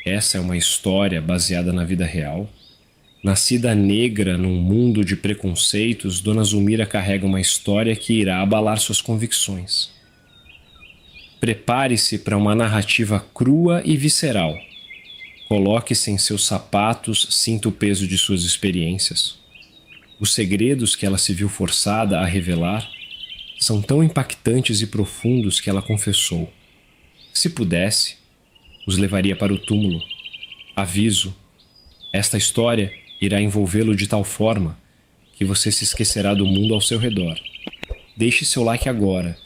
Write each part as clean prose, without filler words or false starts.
Essa é uma história baseada na vida real. Nascida negra num mundo de preconceitos, Dona Zulmira carrega uma história que irá abalar suas convicções. Prepare-se para uma narrativa crua e visceral. Coloque-se em seus sapatos, sinta o peso de suas experiências. Os segredos que ela se viu forçada a revelar são tão impactantes e profundos que ela confessou. Se pudesse, os levaria para o túmulo. Aviso, esta história irá envolvê-lo de tal forma que você se esquecerá do mundo ao seu redor. Deixe seu like agora,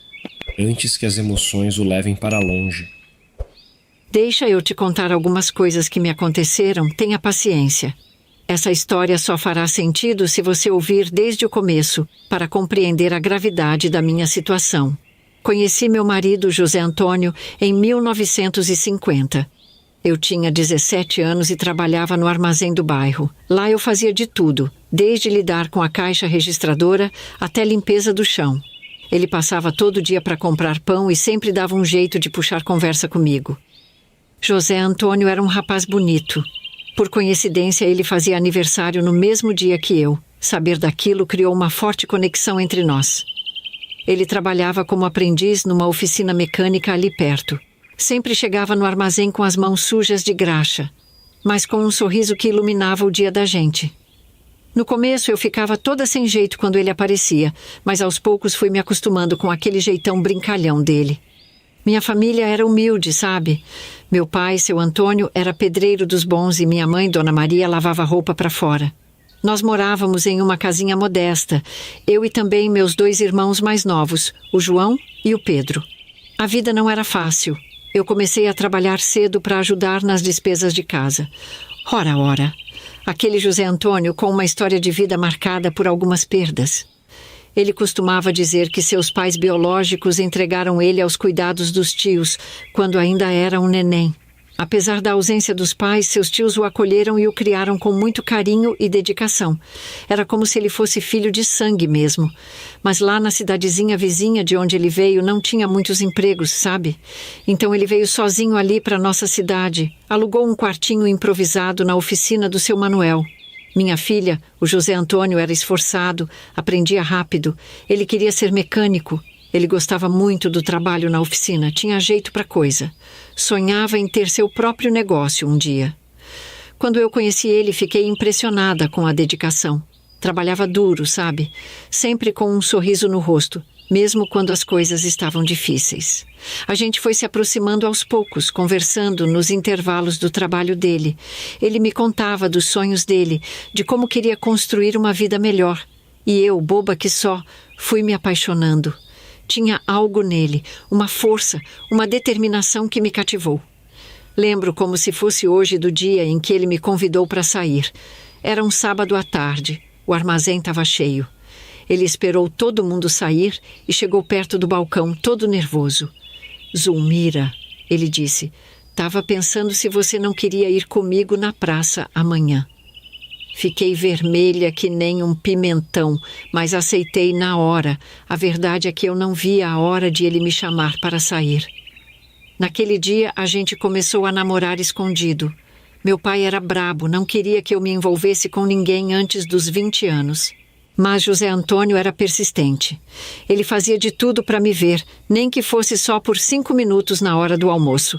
antes que as emoções o levem para longe. Deixa eu te contar algumas coisas que me aconteceram, tenha paciência. Essa história só fará sentido se você ouvir desde o começo, para compreender a gravidade da minha situação. Conheci meu marido, José Antônio, em 1950. Eu tinha 17 anos e trabalhava no armazém do bairro. Lá eu fazia de tudo, desde lidar com a caixa registradora até limpeza do chão. Ele passava todo dia para comprar pão e sempre dava um jeito de puxar conversa comigo. José Antônio era um rapaz bonito. Por coincidência, ele fazia aniversário no mesmo dia que eu. Saber daquilo criou uma forte conexão entre nós. Ele trabalhava como aprendiz numa oficina mecânica ali perto. Sempre chegava no armazém com as mãos sujas de graxa, mas com um sorriso que iluminava o dia da gente. No começo eu ficava toda sem jeito quando ele aparecia, mas aos poucos fui me acostumando com aquele jeitão brincalhão dele. Minha família era humilde, sabe? Meu pai, seu Antônio, era pedreiro dos bons e minha mãe, Dona Maria, lavava roupa para fora. Nós morávamos em uma casinha modesta, eu e também meus 2 irmãos mais novos, o João e o Pedro. A vida não era fácil. Eu comecei a trabalhar cedo para ajudar nas despesas de casa. Ora, aquele José Antônio com uma história de vida marcada por algumas perdas. Ele costumava dizer que seus pais biológicos entregaram ele aos cuidados dos tios, quando ainda era um neném. Apesar da ausência dos pais, seus tios o acolheram e o criaram com muito carinho e dedicação. Era como se ele fosse filho de sangue mesmo. Mas lá na cidadezinha vizinha de onde ele veio não tinha muitos empregos, sabe? Então ele veio sozinho ali para nossa cidade. Alugou um quartinho improvisado na oficina do seu Manuel. Minha filha, o José Antônio, era esforçado, aprendia rápido. Ele queria ser mecânico. Ele gostava muito do trabalho na oficina, tinha jeito para coisa. Sonhava em ter seu próprio negócio um dia. Quando eu conheci ele, fiquei impressionada com a dedicação. Trabalhava duro, sabe? Sempre com um sorriso no rosto, mesmo quando as coisas estavam difíceis. A gente foi se aproximando aos poucos, conversando nos intervalos do trabalho dele. Ele me contava dos sonhos dele, de como queria construir uma vida melhor. E eu, boba que só, fui me apaixonando. Tinha algo nele, uma força, uma determinação que me cativou. Lembro como se fosse hoje do dia em que ele me convidou para sair. Era um sábado à tarde, o armazém estava cheio. Ele esperou todo mundo sair e chegou perto do balcão, todo nervoso. "Zulmira", ele disse, "estava pensando se você não queria ir comigo na praça amanhã." Fiquei vermelha que nem um pimentão, mas aceitei na hora. A verdade é que eu não via a hora de ele me chamar para sair. Naquele dia, a gente começou a namorar escondido. Meu pai era brabo, não queria que eu me envolvesse com ninguém antes dos 20 anos. Mas José Antônio era persistente. Ele fazia de tudo para me ver, nem que fosse só por 5 minutos na hora do almoço.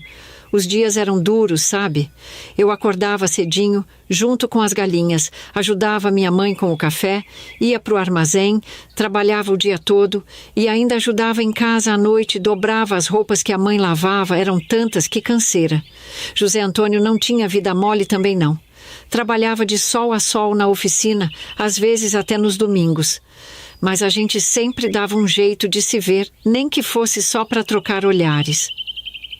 Os dias eram duros, sabe? Eu acordava cedinho, junto com as galinhas, ajudava minha mãe com o café, ia para o armazém, trabalhava o dia todo e ainda ajudava em casa à noite, dobrava as roupas que a mãe lavava, eram tantas que canseira. José Antônio não tinha vida mole também não. Trabalhava de sol a sol na oficina, às vezes até nos domingos. Mas a gente sempre dava um jeito de se ver, nem que fosse só para trocar olhares.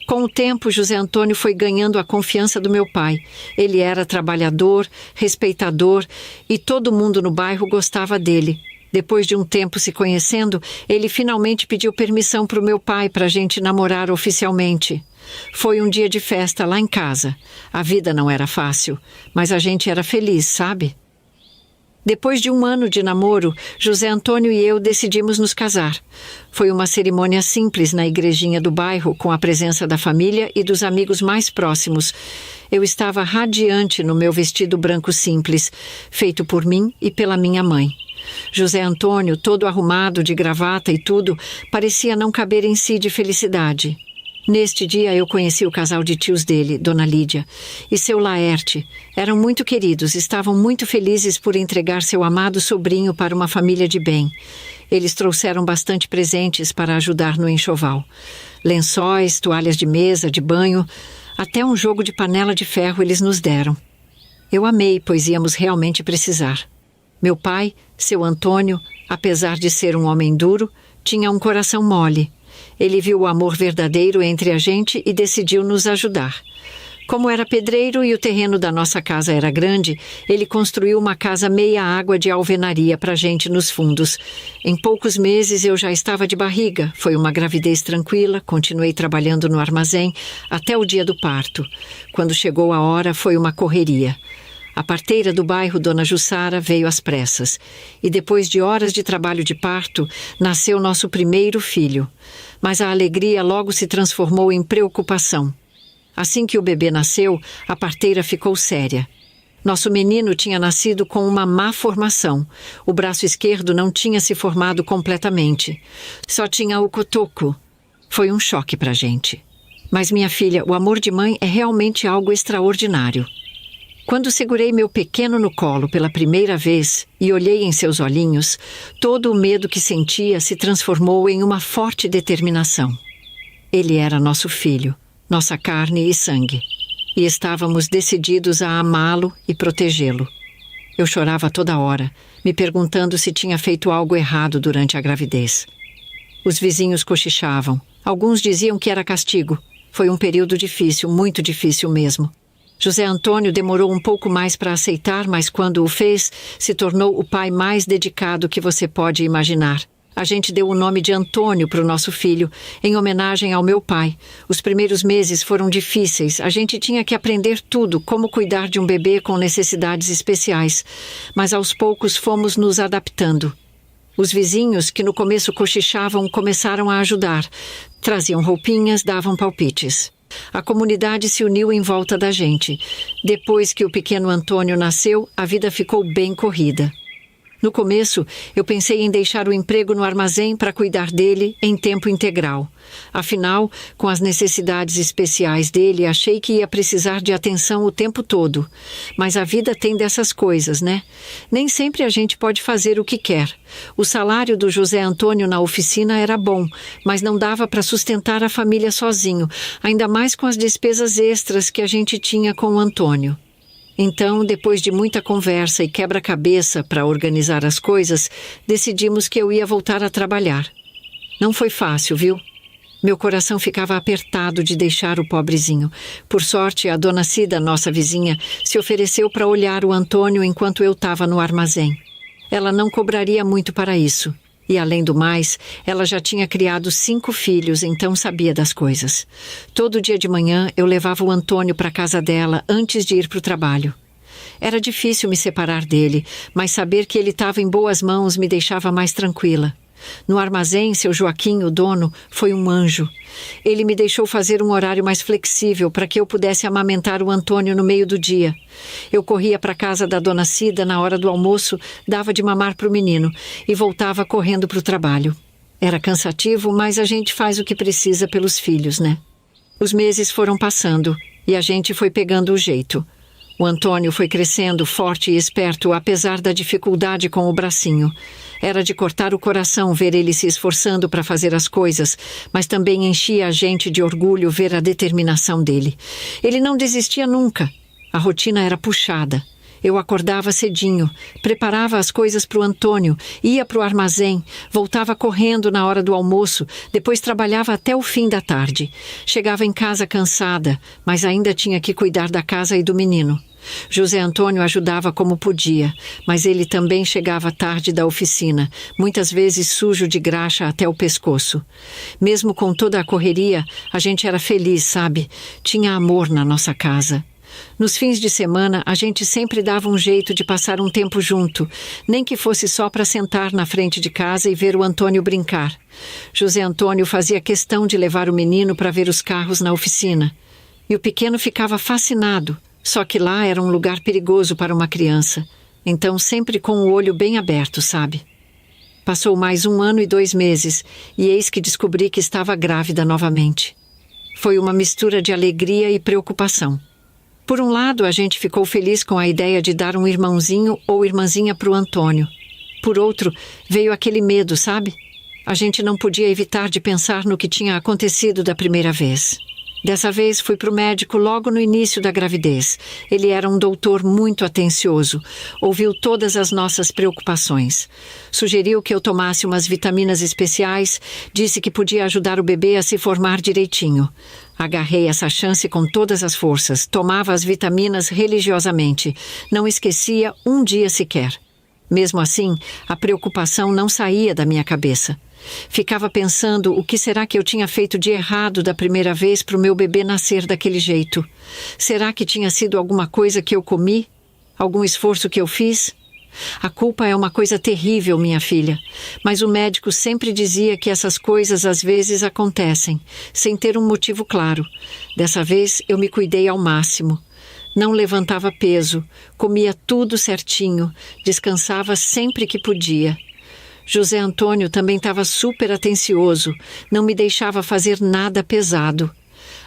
Com o tempo, José Antônio foi ganhando a confiança do meu pai. Ele era trabalhador, respeitador e todo mundo no bairro gostava dele. Depois de um tempo se conhecendo, ele finalmente pediu permissão para o meu pai para a gente namorar oficialmente. Foi um dia de festa lá em casa. A vida não era fácil, mas a gente era feliz, sabe? Depois de 1 ano de namoro, José Antônio e eu decidimos nos casar. Foi uma cerimônia simples na igrejinha do bairro, com a presença da família e dos amigos mais próximos. Eu estava radiante no meu vestido branco simples, feito por mim e pela minha mãe. José Antônio, todo arrumado de gravata e tudo, parecia não caber em si de felicidade. Neste dia eu conheci o casal de tios dele, Dona Lídia, e seu Laerte. Eram muito queridos, estavam muito felizes por entregar seu amado sobrinho para uma família de bem. Eles trouxeram bastante presentes para ajudar no enxoval. Lençóis, toalhas de mesa, de banho, até um jogo de panela de ferro eles nos deram. Eu amei, pois íamos realmente precisar. Meu pai, seu Antônio, apesar de ser um homem duro, tinha um coração mole. Ele viu o amor verdadeiro entre a gente e decidiu nos ajudar. Como era pedreiro e o terreno da nossa casa era grande, ele construiu uma casa meia-água de alvenaria para a gente nos fundos. Em poucos meses eu já estava de barriga. Foi uma gravidez tranquila, continuei trabalhando no armazém até o dia do parto. Quando chegou a hora, foi uma correria. A parteira do bairro, Dona Jussara, veio às pressas. E depois de horas de trabalho de parto, nasceu nosso primeiro filho. Mas a alegria logo se transformou em preocupação. Assim que o bebê nasceu, a parteira ficou séria. Nosso menino tinha nascido com uma má formação. O braço esquerdo não tinha se formado completamente. Só tinha o cotoco. Foi um choque para a gente. Mas, minha filha, o amor de mãe é realmente algo extraordinário. Quando segurei meu pequeno no colo pela primeira vez e olhei em seus olhinhos, todo o medo que sentia se transformou em uma forte determinação. Ele era nosso filho, nossa carne e sangue, e estávamos decididos a amá-lo e protegê-lo. Eu chorava toda hora, me perguntando se tinha feito algo errado durante a gravidez. Os vizinhos cochichavam. Alguns diziam que era castigo. Foi um período difícil, muito difícil mesmo. José Antônio demorou um pouco mais para aceitar, mas quando o fez, se tornou o pai mais dedicado que você pode imaginar. A gente deu o nome de Antônio para o nosso filho, em homenagem ao meu pai. Os primeiros meses foram difíceis. A gente tinha que aprender tudo, como cuidar de um bebê com necessidades especiais. Mas aos poucos fomos nos adaptando. Os vizinhos, que no começo cochichavam, começaram a ajudar. Traziam roupinhas, davam palpites. A comunidade se uniu em volta da gente. Depois que o pequeno Antônio nasceu, a vida ficou bem corrida. No começo, eu pensei em deixar o emprego no armazém para cuidar dele em tempo integral. Afinal, com as necessidades especiais dele, achei que ia precisar de atenção o tempo todo. Mas a vida tem dessas coisas, né? Nem sempre a gente pode fazer o que quer. O salário do José Antônio na oficina era bom, mas não dava para sustentar a família sozinho, ainda mais com as despesas extras que a gente tinha com o Antônio. Então, depois de muita conversa e quebra-cabeça para organizar as coisas, decidimos que eu ia voltar a trabalhar. Não foi fácil, viu? Meu coração ficava apertado de deixar o pobrezinho. Por sorte, a dona Cida, nossa vizinha, se ofereceu para olhar o Antônio enquanto eu estava no armazém. Ela não cobraria muito para isso. E, além do mais, ela já tinha criado 5 filhos, então sabia das coisas. Todo dia de manhã eu levava o Antônio para a casa dela antes de ir para o trabalho. Era difícil me separar dele, mas saber que ele estava em boas mãos me deixava mais tranquila. No armazém, seu Joaquim, o dono, foi um anjo. Ele me deixou fazer um horário mais flexível para que eu pudesse amamentar o Antônio no meio do dia. Eu corria para a casa da dona Cida na hora do almoço, dava de mamar para o menino e voltava correndo para o trabalho. Era cansativo, mas a gente faz o que precisa pelos filhos, né? Os meses foram passando e a gente foi pegando o jeito. O Antônio foi crescendo forte e esperto, apesar da dificuldade com o bracinho. Era de cortar o coração ver ele se esforçando para fazer as coisas, mas também enchia a gente de orgulho ver a determinação dele. Ele não desistia nunca. A rotina era puxada. Eu acordava cedinho, preparava as coisas para o Antônio, ia para o armazém, voltava correndo na hora do almoço, depois trabalhava até o fim da tarde. Chegava em casa cansada, mas ainda tinha que cuidar da casa e do menino. José Antônio ajudava como podia, mas ele também chegava tarde da oficina, muitas vezes sujo de graxa até o pescoço. Mesmo com toda a correria, a gente era feliz, sabe? Tinha amor na nossa casa. Nos fins de semana, a gente sempre dava um jeito de passar um tempo junto, nem que fosse só para sentar na frente de casa e ver o Antônio brincar. José Antônio fazia questão de levar o menino para ver os carros na oficina. E o pequeno ficava fascinado. Só que lá era um lugar perigoso para uma criança, então sempre com o olho bem aberto, sabe? Passou mais 1 ano e 2 meses, e eis que descobri que estava grávida novamente. Foi uma mistura de alegria e preocupação. Por um lado, a gente ficou feliz com a ideia de dar um irmãozinho ou irmãzinha para o Antônio. Por outro, veio aquele medo, sabe? A gente não podia evitar de pensar no que tinha acontecido da primeira vez. Dessa vez fui para o médico logo no início da gravidez. Ele era um doutor muito atencioso. Ouviu todas as nossas preocupações. Sugeriu que eu tomasse umas vitaminas especiais. Disse que podia ajudar o bebê a se formar direitinho. Agarrei essa chance com todas as forças. Tomava as vitaminas religiosamente. Não esquecia um dia sequer. Mesmo assim, a preocupação não saía da minha cabeça. Ficava pensando o que será que eu tinha feito de errado da primeira vez para o meu bebê nascer daquele jeito. Será que tinha sido alguma coisa que eu comi? Algum esforço que eu fiz? A culpa é uma coisa terrível, minha filha. Mas o médico sempre dizia que essas coisas às vezes acontecem, sem ter um motivo claro. Dessa vez eu me cuidei ao máximo. Não levantava peso, comia tudo certinho, descansava sempre que podia. José Antônio também estava super atencioso, não me deixava fazer nada pesado.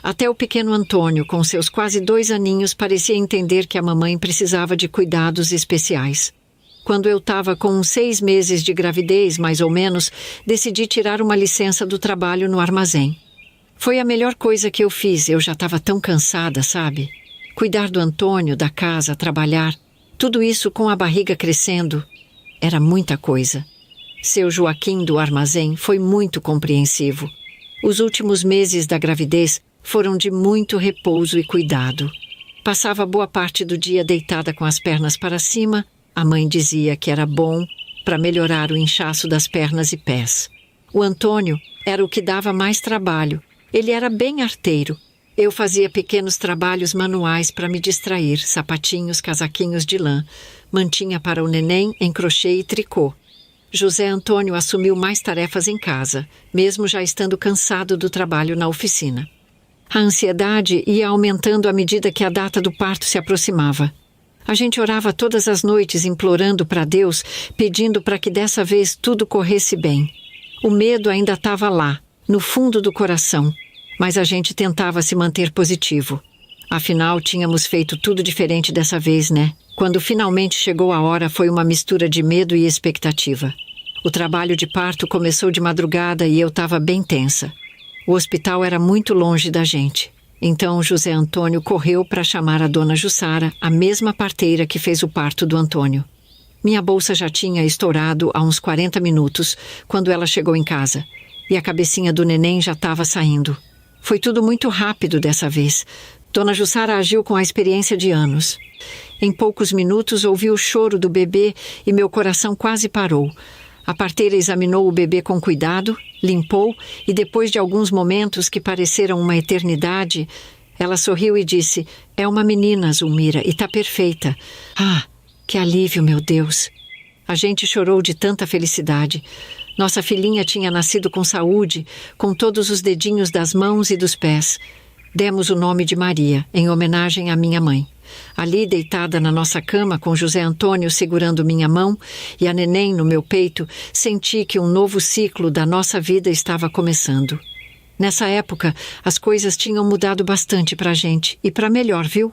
Até o pequeno Antônio, com seus quase 2 aninhos, parecia entender que a mamãe precisava de cuidados especiais. Quando eu estava com uns 6 meses de gravidez, mais ou menos, decidi tirar uma licença do trabalho no armazém. Foi a melhor coisa que eu fiz, eu já estava tão cansada, sabe? Cuidar do Antônio, da casa, trabalhar, tudo isso com a barriga crescendo, era muita coisa. Seu Joaquim do armazém foi muito compreensivo. Os últimos meses da gravidez foram de muito repouso e cuidado. Passava boa parte do dia deitada com as pernas para cima. A mãe dizia que era bom para melhorar o inchaço das pernas e pés. O Antônio era o que dava mais trabalho. Ele era bem arteiro. Eu fazia pequenos trabalhos manuais para me distrair, sapatinhos, casaquinhos de lã, mantinha para o neném em crochê e tricô. José Antônio assumiu mais tarefas em casa, mesmo já estando cansado do trabalho na oficina. A ansiedade ia aumentando à medida que a data do parto se aproximava. A gente orava todas as noites implorando para Deus, pedindo para que dessa vez tudo corresse bem. O medo ainda estava lá, no fundo do coração, mas a gente tentava se manter positivo. Afinal, tínhamos feito tudo diferente dessa vez, né? Quando finalmente chegou a hora, foi uma mistura de medo e expectativa. O trabalho de parto começou de madrugada e eu estava bem tensa. O hospital era muito longe da gente. Então, José Antônio correu para chamar a dona Jussara, a mesma parteira que fez o parto do Antônio. Minha bolsa já tinha estourado há uns 40 minutos, quando ela chegou em casa, e a cabecinha do neném já estava saindo. Foi tudo muito rápido dessa vez. Dona Jussara agiu com a experiência de anos. Em poucos minutos ouvi o choro do bebê e meu coração quase parou. A parteira examinou o bebê com cuidado, limpou e depois de alguns momentos que pareceram uma eternidade, ela sorriu e disse: "É uma menina, Zulmira, e tá perfeita." Ah, que alívio, meu Deus! A gente chorou de tanta felicidade. Nossa filhinha tinha nascido com saúde, com todos os dedinhos das mãos e dos pés. Demos o nome de Maria, em homenagem à minha mãe. Ali, deitada na nossa cama, com José Antônio segurando minha mão e a neném no meu peito, senti que um novo ciclo da nossa vida estava começando. Nessa época, as coisas tinham mudado bastante pra gente, e pra melhor, viu?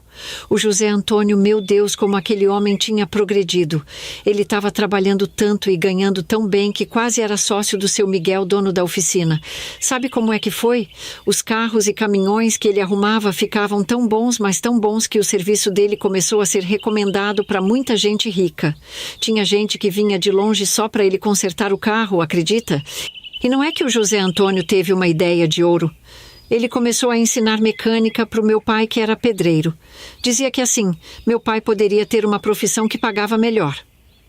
O José Antônio, meu Deus, como aquele homem tinha progredido. Ele estava trabalhando tanto e ganhando tão bem que quase era sócio do seu Miguel, dono da oficina. Sabe como é que foi? Os carros e caminhões que ele arrumava ficavam tão bons, mas tão bons que o serviço dele começou a ser recomendado para muita gente rica. Tinha gente que vinha de longe só para ele consertar o carro, acredita? E não é que o José Antônio teve uma ideia de ouro. Ele começou a ensinar mecânica para o meu pai, que era pedreiro. Dizia que assim, meu pai poderia ter uma profissão que pagava melhor.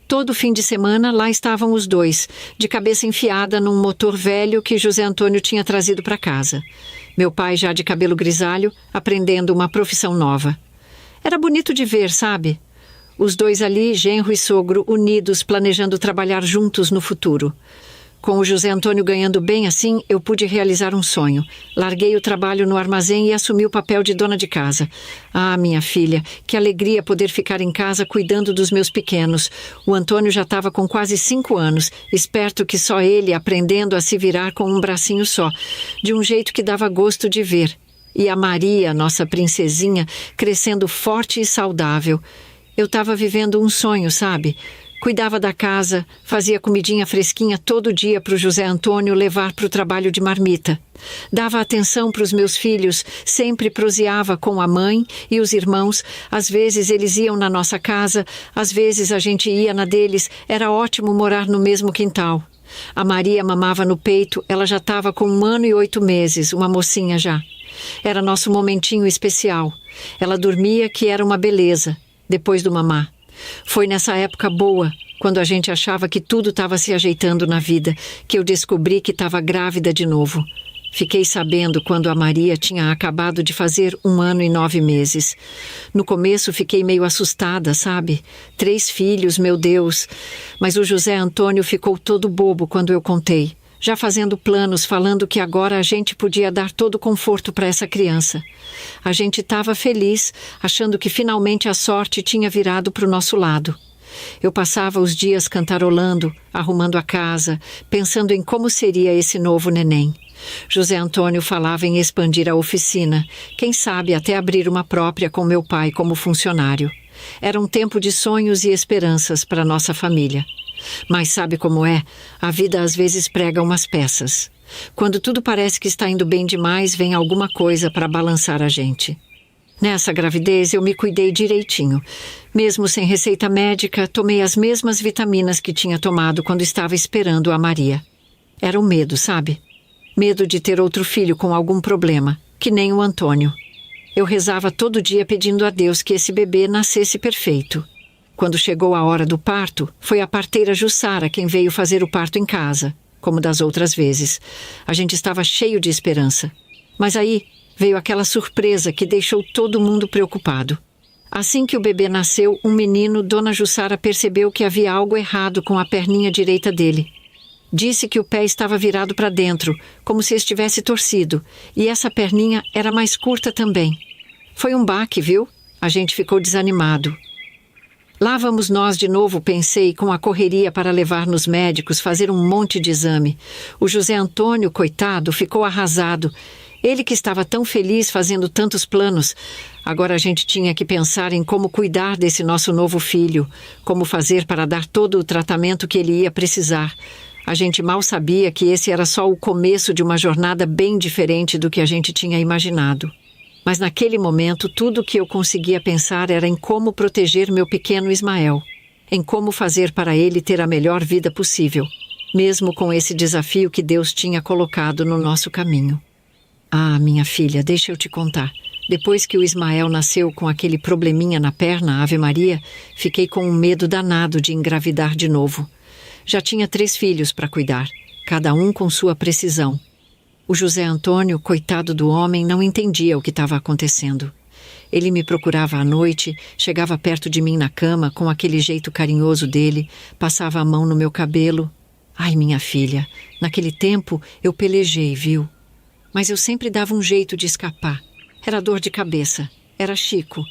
Todo fim de semana, lá estavam os dois, de cabeça enfiada num motor velho que José Antônio tinha trazido para casa. Meu pai, já de cabelo grisalho, aprendendo uma profissão nova. Era bonito de ver, sabe? Os dois ali, genro e sogro, unidos, planejando trabalhar juntos no futuro. Com o José Antônio ganhando bem assim, eu pude realizar um sonho. Larguei o trabalho no armazém e assumi o papel de dona de casa. Ah, minha filha, que alegria poder ficar em casa cuidando dos meus pequenos. O Antônio já estava com quase 5 anos, esperto que só ele, aprendendo a se virar com um bracinho só, de um jeito que dava gosto de ver. E a Maria, nossa princesinha, crescendo forte e saudável. Eu estava vivendo um sonho, sabe? Cuidava da casa, fazia comidinha fresquinha todo dia para o José Antônio levar para o trabalho de marmita. Dava atenção para os meus filhos, sempre proseava com a mãe e os irmãos. Às vezes eles iam na nossa casa, às vezes a gente ia na deles. Era ótimo morar no mesmo quintal. A Maria mamava no peito, ela já estava com 1 ano e 8 meses, uma mocinha já. Era nosso momentinho especial. Ela dormia que era uma beleza, depois do mamar. Foi nessa época boa, quando a gente achava que tudo estava se ajeitando na vida, que eu descobri que estava grávida de novo. Fiquei sabendo quando a Maria tinha acabado de fazer 1 ano e 9 meses. No começo fiquei meio assustada, sabe? 3 filhos, meu Deus. Mas o José Antônio ficou todo bobo quando eu contei. Já fazendo planos, falando que agora a gente podia dar todo o conforto para essa criança. A gente estava feliz, achando que finalmente a sorte tinha virado para o nosso lado. Eu passava os dias cantarolando, arrumando a casa, pensando em como seria esse novo neném. José Antônio falava em expandir a oficina, quem sabe até abrir uma própria com meu pai como funcionário. Era um tempo de sonhos e esperanças para nossa família. Mas sabe como é? A vida às vezes prega umas peças. Quando tudo parece que está indo bem demais, vem alguma coisa para balançar a gente. Nessa gravidez eu me cuidei direitinho. Mesmo sem receita médica, tomei as mesmas vitaminas que tinha tomado quando estava esperando a Maria. Era um medo, sabe? Medo de ter outro filho com algum problema, que nem o Antônio. Eu rezava todo dia pedindo a Deus que esse bebê nascesse perfeito. Quando chegou a hora do parto, foi a parteira Jussara quem veio fazer o parto em casa, como das outras vezes. A gente estava cheio de esperança. Mas aí veio aquela surpresa que deixou todo mundo preocupado. Assim que o bebê nasceu, um menino, Dona Jussara percebeu que havia algo errado com a perninha direita dele. Disse que o pé estava virado para dentro, como se estivesse torcido, e essa perninha era mais curta também. Foi um baque, viu? A gente ficou desanimado. Lá vamos nós de novo, pensei, com a correria para levar nos médicos, fazer um monte de exame. O José Antônio, coitado, ficou arrasado. Ele que estava tão feliz fazendo tantos planos. Agora a gente tinha que pensar em como cuidar desse nosso novo filho, como fazer para dar todo o tratamento que ele ia precisar. A gente mal sabia que esse era só o começo de uma jornada bem diferente do que a gente tinha imaginado. Mas naquele momento, tudo o que eu conseguia pensar era em como proteger meu pequeno Ismael, em como fazer para ele ter a melhor vida possível, mesmo com esse desafio que Deus tinha colocado no nosso caminho. Ah, minha filha, deixa eu te contar. Depois que o Ismael nasceu com aquele probleminha na perna, Ave Maria, fiquei com um medo danado de engravidar de novo. Já tinha 3 filhos para cuidar, cada um com sua precisão. O José Antônio, coitado do homem, não entendia o que estava acontecendo. Ele me procurava à noite, chegava perto de mim na cama com aquele jeito carinhoso dele, passava a mão no meu cabelo. Ai, minha filha, naquele tempo eu pelejei, viu? Mas eu sempre dava um jeito de escapar. Era dor de cabeça, era Chico.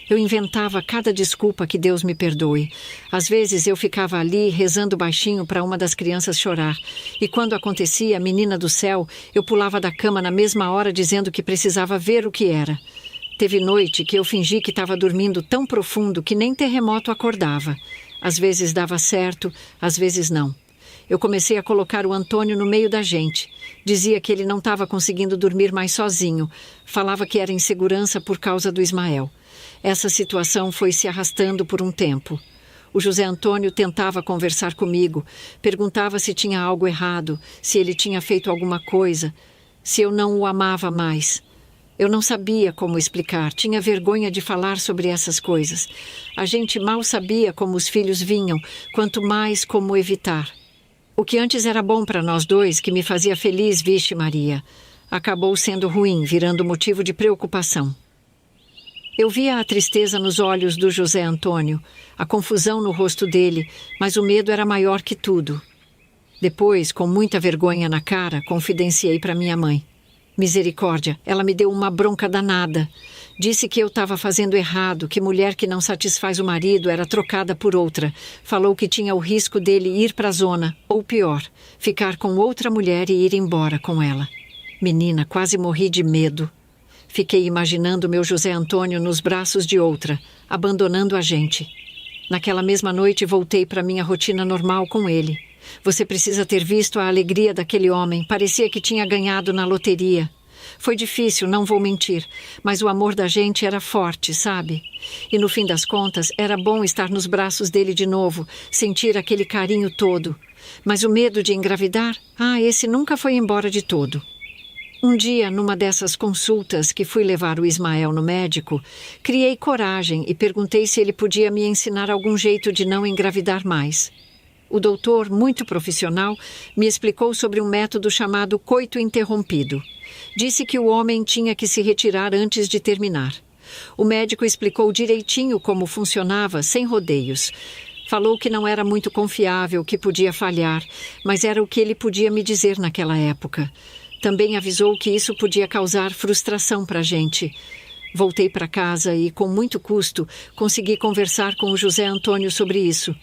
Eu inventava cada desculpa, que Deus me perdoe. Às vezes eu ficava ali rezando baixinho para uma das crianças chorar. E quando acontecia, menina do céu, eu pulava da cama na mesma hora dizendo que precisava ver o que era. Teve noite que eu fingi que estava dormindo tão profundo que nem terremoto acordava. Às vezes dava certo, às vezes não. Eu comecei a colocar o Antônio no meio da gente. Dizia que ele não estava conseguindo dormir mais sozinho. Falava que era insegurança por causa do Ismael. Essa situação foi se arrastando por um tempo. O José Antônio tentava conversar comigo, perguntava se tinha algo errado, se ele tinha feito alguma coisa, se eu não o amava mais. Eu não sabia como explicar, tinha vergonha de falar sobre essas coisas. A gente mal sabia como os filhos vinham, quanto mais como evitar. O que antes era bom para nós dois, que me fazia feliz, vixe Maria, acabou sendo ruim, virando motivo de preocupação. Eu via a tristeza nos olhos do José Antônio, a confusão no rosto dele, mas o medo era maior que tudo. Depois, com muita vergonha na cara, confidenciei para minha mãe. Misericórdia, ela me deu uma bronca danada. Disse que eu estava fazendo errado, que mulher que não satisfaz o marido era trocada por outra. Falou que tinha o risco dele ir para a zona, ou pior, ficar com outra mulher e ir embora com ela. Menina, quase morri de medo. Fiquei imaginando meu José Antônio nos braços de outra, abandonando a gente. Naquela mesma noite voltei para minha rotina normal com ele. Você precisa ter visto a alegria daquele homem. Parecia que tinha ganhado na loteria. Foi difícil, não vou mentir, mas o amor da gente era forte, sabe? E no fim das contas, era bom estar nos braços dele de novo, sentir aquele carinho todo. Mas o medo de engravidar? Esse nunca foi embora de todo. Um dia, numa dessas consultas que fui levar o Ismael no médico, criei coragem e perguntei se ele podia me ensinar algum jeito de não engravidar mais. O doutor, muito profissional, me explicou sobre um método chamado coito interrompido. Disse que o homem tinha que se retirar antes de terminar. O médico explicou direitinho como funcionava, sem rodeios. Falou que não era muito confiável, que podia falhar, mas era o que ele podia me dizer naquela época. Também avisou que isso podia causar frustração para a gente. Voltei para casa e, com muito custo, consegui conversar com o José Antônio sobre isso.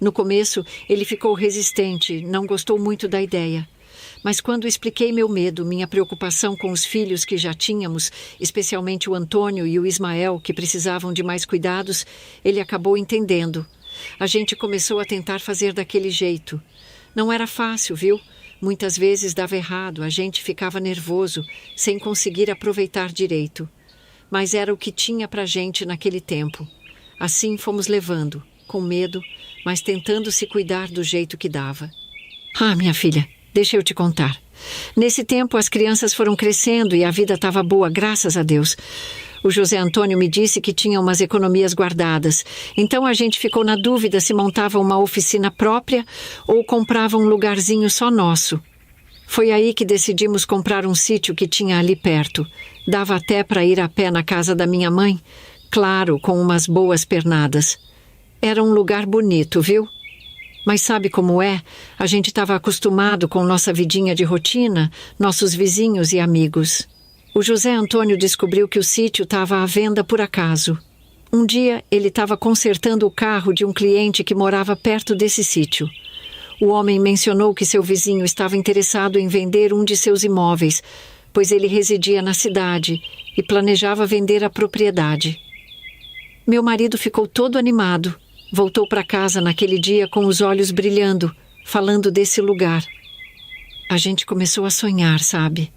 No começo, ele ficou resistente, não gostou muito da ideia. Mas quando expliquei meu medo, minha preocupação com os filhos que já tínhamos, especialmente o Antônio e o Ismael, que precisavam de mais cuidados, ele acabou entendendo. A gente começou a tentar fazer daquele jeito. Não era fácil, viu? Muitas vezes dava errado, a gente ficava nervoso, sem conseguir aproveitar direito. Mas era o que tinha pra gente naquele tempo. Assim fomos levando, com medo, mas tentando se cuidar do jeito que dava. Minha filha, deixa eu te contar. Nesse tempo as crianças foram crescendo e a vida estava boa, graças a Deus. O José Antônio me disse que tinha umas economias guardadas. Então a gente ficou na dúvida se montava uma oficina própria ou comprava um lugarzinho só nosso. Foi aí que decidimos comprar um sítio que tinha ali perto. Dava até para ir a pé na casa da minha mãe. Claro, com umas boas pernadas. Era um lugar bonito, viu? Mas sabe como é? A gente estava acostumado com nossa vidinha de rotina, nossos vizinhos e amigos. O José Antônio descobriu que o sítio estava à venda por acaso. Um dia, ele estava consertando o carro de um cliente que morava perto desse sítio. O homem mencionou que seu vizinho estava interessado em vender um de seus imóveis, pois ele residia na cidade e planejava vender a propriedade. Meu marido ficou todo animado. Voltou para casa naquele dia com os olhos brilhando, falando desse lugar. A gente começou a sonhar, sabe?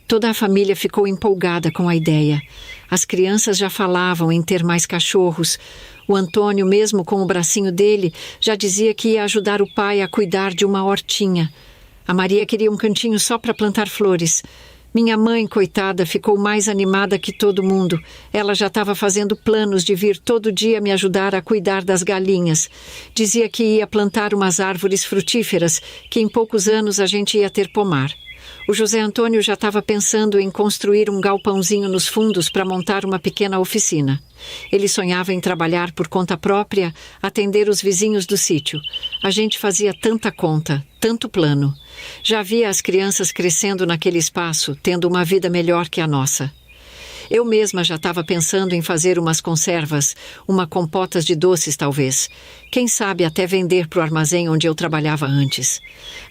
Toda a família ficou empolgada com a ideia. As crianças já falavam em ter mais cachorros. O Antônio, mesmo com o bracinho dele, já dizia que ia ajudar o pai a cuidar de uma hortinha. A Maria queria um cantinho só para plantar flores. Minha mãe, coitada, ficou mais animada que todo mundo. Ela já estava fazendo planos de vir todo dia me ajudar a cuidar das galinhas. Dizia que ia plantar umas árvores frutíferas, que em poucos anos a gente ia ter pomar. O José Antônio já estava pensando em construir um galpãozinho nos fundos para montar uma pequena oficina. Ele sonhava em trabalhar por conta própria, atender os vizinhos do sítio. A gente fazia tanta conta, tanto plano. Já via as crianças crescendo naquele espaço, tendo uma vida melhor que a nossa. Eu mesma já estava pensando em fazer umas conservas, compotas de doces talvez. Quem sabe até vender para o armazém onde eu trabalhava antes.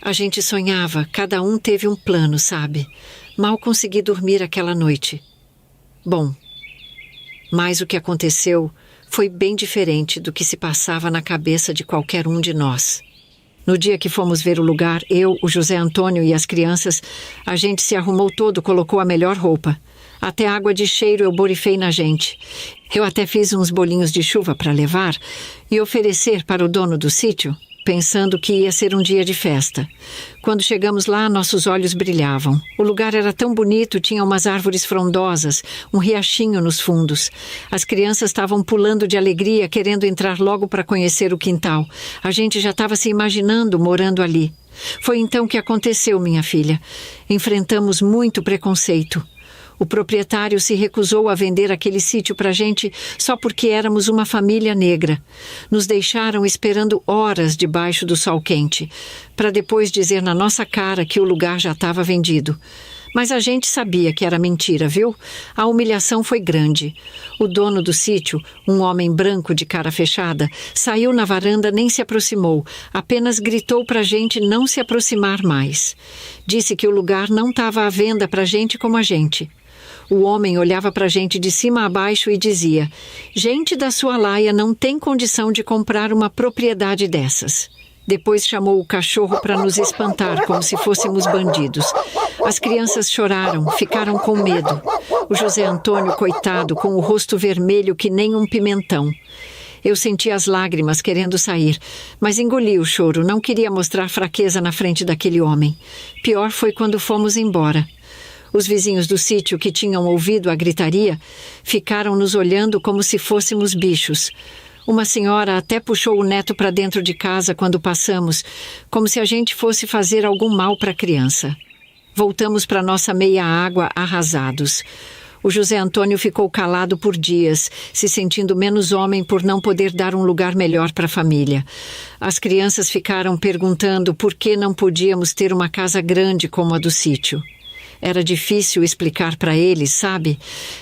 A gente sonhava, cada um teve um plano, sabe? Mal consegui dormir aquela noite. Bom, mas o que aconteceu foi bem diferente do que se passava na cabeça de qualquer um de nós. No dia que fomos ver o lugar, eu, o José Antônio e as crianças, a gente se arrumou todo, colocou a melhor roupa. Até água de cheiro eu borrifei na gente. Eu até fiz uns bolinhos de chuva para levar e oferecer para o dono do sítio, pensando que ia ser um dia de festa. Quando chegamos lá, nossos olhos brilhavam. O lugar era tão bonito, tinha umas árvores frondosas, um riachinho nos fundos. As crianças estavam pulando de alegria, querendo entrar logo para conhecer o quintal. A gente já estava se imaginando morando ali. Foi então que aconteceu, minha filha. Enfrentamos muito preconceito. O proprietário se recusou a vender aquele sítio para a gente só porque éramos uma família negra. Nos deixaram esperando horas debaixo do sol quente, para depois dizer na nossa cara que o lugar já estava vendido. Mas a gente sabia que era mentira, viu? A humilhação foi grande. O dono do sítio, um homem branco de cara fechada, saiu na varanda, nem se aproximou, apenas gritou para a gente não se aproximar mais. Disse que o lugar não estava à venda para gente como a gente. O homem olhava para a gente de cima a baixo e dizia: gente da sua laia não tem condição de comprar uma propriedade dessas. Depois chamou o cachorro para nos espantar, como se fôssemos bandidos. As crianças choraram, ficaram com medo. O José Antônio, coitado, com o rosto vermelho que nem um pimentão. Eu senti as lágrimas querendo sair, mas engoli o choro, não queria mostrar fraqueza na frente daquele homem. Pior foi quando fomos embora. Os vizinhos do sítio, que tinham ouvido a gritaria, ficaram nos olhando como se fôssemos bichos. Uma senhora até puxou o neto para dentro de casa quando passamos, como se a gente fosse fazer algum mal para a criança. Voltamos para nossa meia-água arrasados. O José Antônio ficou calado por dias, se sentindo menos homem por não poder dar um lugar melhor para a família. As crianças ficaram perguntando por que não podíamos ter uma casa grande como a do sítio. Era difícil explicar para eles, sabe?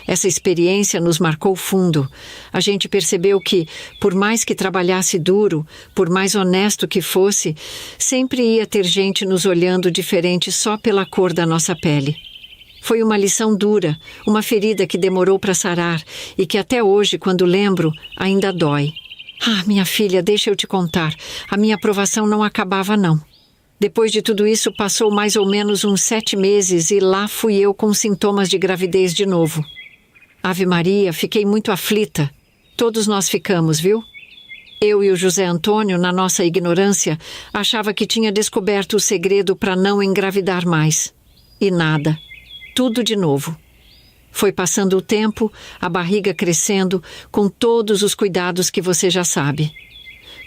Essa experiência nos marcou fundo. A gente percebeu que, por mais que trabalhasse duro, por mais honesto que fosse, sempre ia ter gente nos olhando diferente só pela cor da nossa pele. Foi uma lição dura, uma ferida que demorou para sarar e que até hoje, quando lembro, ainda dói. Ah, minha filha, deixa eu te contar. A minha aprovação não acabava, não. Depois de tudo isso, passou mais ou menos uns 7 meses e lá fui eu com sintomas de gravidez de novo. Ave Maria, fiquei muito aflita. Todos nós ficamos, viu? Eu e o José Antônio, na nossa ignorância, achava que tinha descoberto o segredo para não engravidar mais. E nada. Tudo de novo. Foi passando o tempo, a barriga crescendo, com todos os cuidados que você já sabe.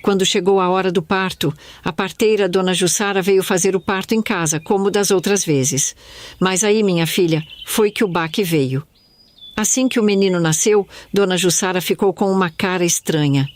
Quando chegou a hora do parto, a parteira, Dona Jussara, veio fazer o parto em casa, como das outras vezes. Mas aí, minha filha, foi que o baque veio. Assim que o menino nasceu, Dona Jussara ficou com uma cara estranha.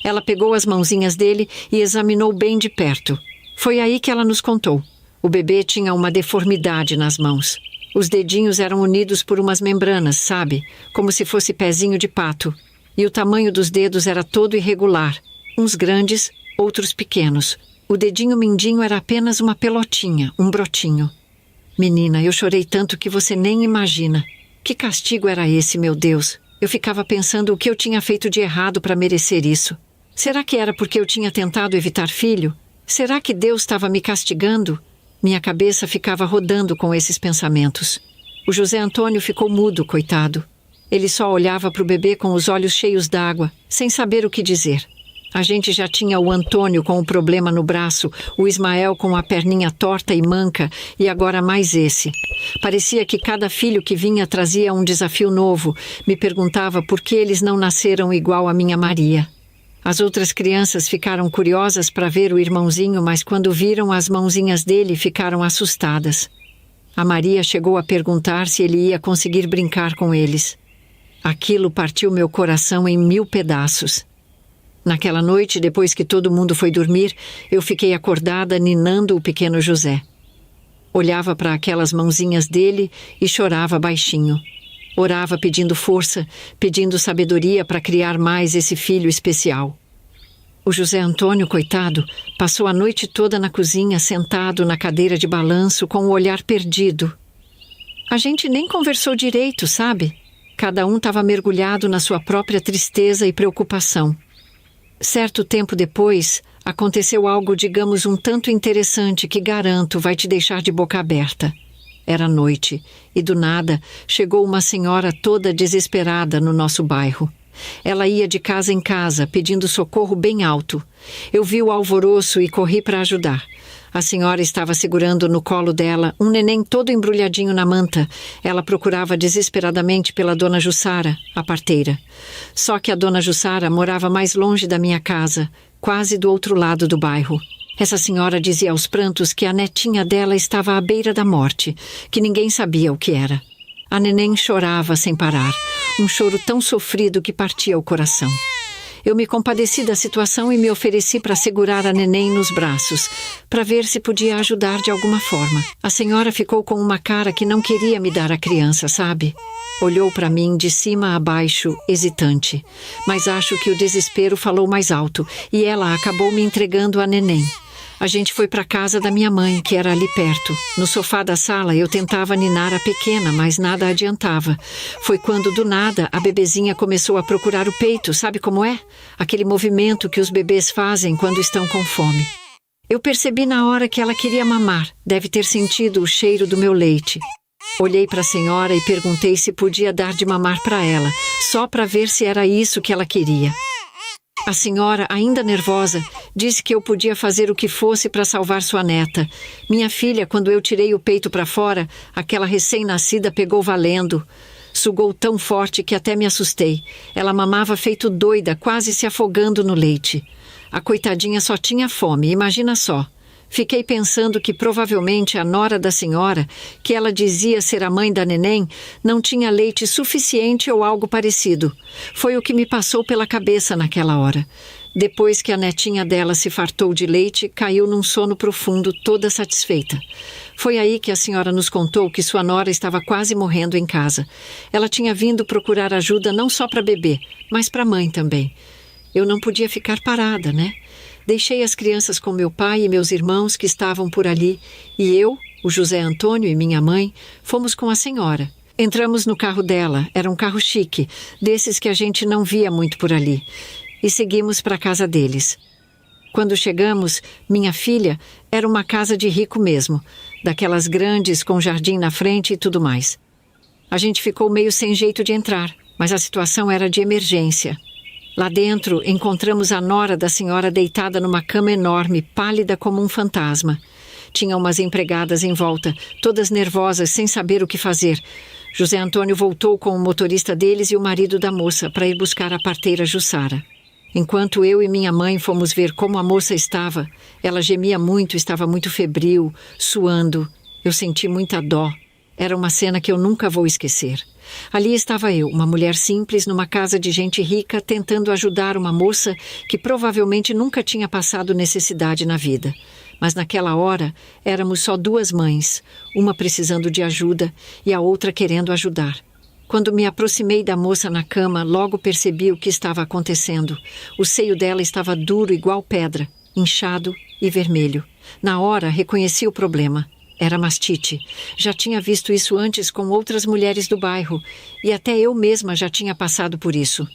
Ela pegou as mãozinhas dele e examinou bem de perto. Foi aí que ela nos contou. O bebê tinha uma deformidade nas mãos. Os dedinhos eram unidos por umas membranas, sabe? Como se fosse pezinho de pato. E o tamanho dos dedos era todo irregular. Uns grandes, outros pequenos. O dedinho mindinho era apenas uma pelotinha, um brotinho. Menina, eu chorei tanto que você nem imagina. Que castigo era esse, meu Deus? Eu ficava pensando o que eu tinha feito de errado para merecer isso. Será que era porque eu tinha tentado evitar filho? Será que Deus estava me castigando? Minha cabeça ficava rodando com esses pensamentos. O José Antônio ficou mudo, coitado. Ele só olhava para o bebê com os olhos cheios d'água, sem saber o que dizer. A gente já tinha o Antônio com o problema no braço, o Ismael com a perninha torta e manca, e agora mais esse. Parecia que cada filho que vinha trazia um desafio novo. Me perguntava por que eles não nasceram igual a minha Maria. As outras crianças ficaram curiosas para ver o irmãozinho, mas quando viram as mãozinhas dele, ficaram assustadas. A Maria chegou a perguntar se ele ia conseguir brincar com eles. Aquilo partiu meu coração em 1000 pedaços. Naquela noite, depois que todo mundo foi dormir, eu fiquei acordada ninando o pequeno José. Olhava para aquelas mãozinhas dele e chorava baixinho. Orava pedindo força, pedindo sabedoria para criar mais esse filho especial. O José Antônio, coitado, passou a noite toda na cozinha, sentado na cadeira de balanço, com o olhar perdido. A gente nem conversou direito, sabe? Cada um estava mergulhado na sua própria tristeza e preocupação. Certo tempo depois, aconteceu algo, digamos, um tanto interessante que garanto vai te deixar de boca aberta. Era noite e, do nada, chegou uma senhora toda desesperada no nosso bairro. Ela ia de casa em casa, pedindo socorro bem alto. Eu vi o alvoroço e corri para ajudar. A senhora estava segurando no colo dela um neném todo embrulhadinho na manta. Ela procurava desesperadamente pela Dona Jussara, a parteira. Só que a Dona Jussara morava mais longe da minha casa, quase do outro lado do bairro. Essa senhora dizia aos prantos que a netinha dela estava à beira da morte, que ninguém sabia o que era. A neném chorava sem parar, um choro tão sofrido que partia o coração. Eu me compadeci da situação e me ofereci para segurar a neném nos braços, para ver se podia ajudar de alguma forma. A senhora ficou com uma cara que não queria me dar a criança, sabe? Olhou para mim de cima a baixo, hesitante. Mas acho que o desespero falou mais alto e ela acabou me entregando a neném. A gente foi para a casa da minha mãe, que era ali perto. No sofá da sala eu tentava ninar a pequena, mas nada adiantava. Foi quando, do nada, a bebezinha começou a procurar o peito, sabe como é? Aquele movimento que os bebês fazem quando estão com fome. Eu percebi na hora que ela queria mamar. Deve ter sentido o cheiro do meu leite. Olhei para a senhora e perguntei se podia dar de mamar para ela, só para ver se era isso que ela queria. A senhora, ainda nervosa, disse que eu podia fazer o que fosse para salvar sua neta. Minha filha, quando eu tirei o peito para fora, aquela recém-nascida pegou valendo. Sugou tão forte que até me assustei. Ela mamava feito doida, quase se afogando no leite. A coitadinha só tinha fome, imagina só. Fiquei pensando que provavelmente a nora da senhora, que ela dizia ser a mãe da neném, não tinha leite suficiente ou algo parecido. Foi o que me passou pela cabeça naquela hora. Depois que a netinha dela se fartou de leite, caiu num sono profundo, toda satisfeita. Foi aí que a senhora nos contou que sua nora estava quase morrendo em casa. Ela tinha vindo procurar ajuda não só para bebê, mas para a mãe também. Eu não podia ficar parada, né? Deixei as crianças com meu pai e meus irmãos que estavam por ali, e eu, o José Antônio e minha mãe, fomos com a senhora. Entramos no carro dela, era um carro chique, desses que a gente não via muito por ali, e seguimos para a casa deles. Quando chegamos, minha filha, era uma casa de rico mesmo, daquelas grandes com jardim na frente e tudo mais. A gente ficou meio sem jeito de entrar, mas a situação era de emergência. Lá dentro, encontramos a nora da senhora deitada numa cama enorme, pálida como um fantasma. Tinha umas empregadas em volta, todas nervosas, sem saber o que fazer. José Antônio voltou com o motorista deles e o marido da moça para ir buscar a parteira Jussara. Enquanto eu e minha mãe fomos ver como a moça estava, ela gemia muito, estava muito febril, suando. Eu senti muita dó. Era uma cena que eu nunca vou esquecer. Ali estava eu, uma mulher simples, numa casa de gente rica, tentando ajudar uma moça que provavelmente nunca tinha passado necessidade na vida. Mas naquela hora, éramos só duas mães, uma precisando de ajuda e a outra querendo ajudar. Quando me aproximei da moça na cama, logo percebi o que estava acontecendo. O seio dela estava duro igual pedra, inchado e vermelho. Na hora, reconheci o problema. Era mastite. Já tinha visto isso antes com outras mulheres do bairro e até eu mesma já tinha passado por isso.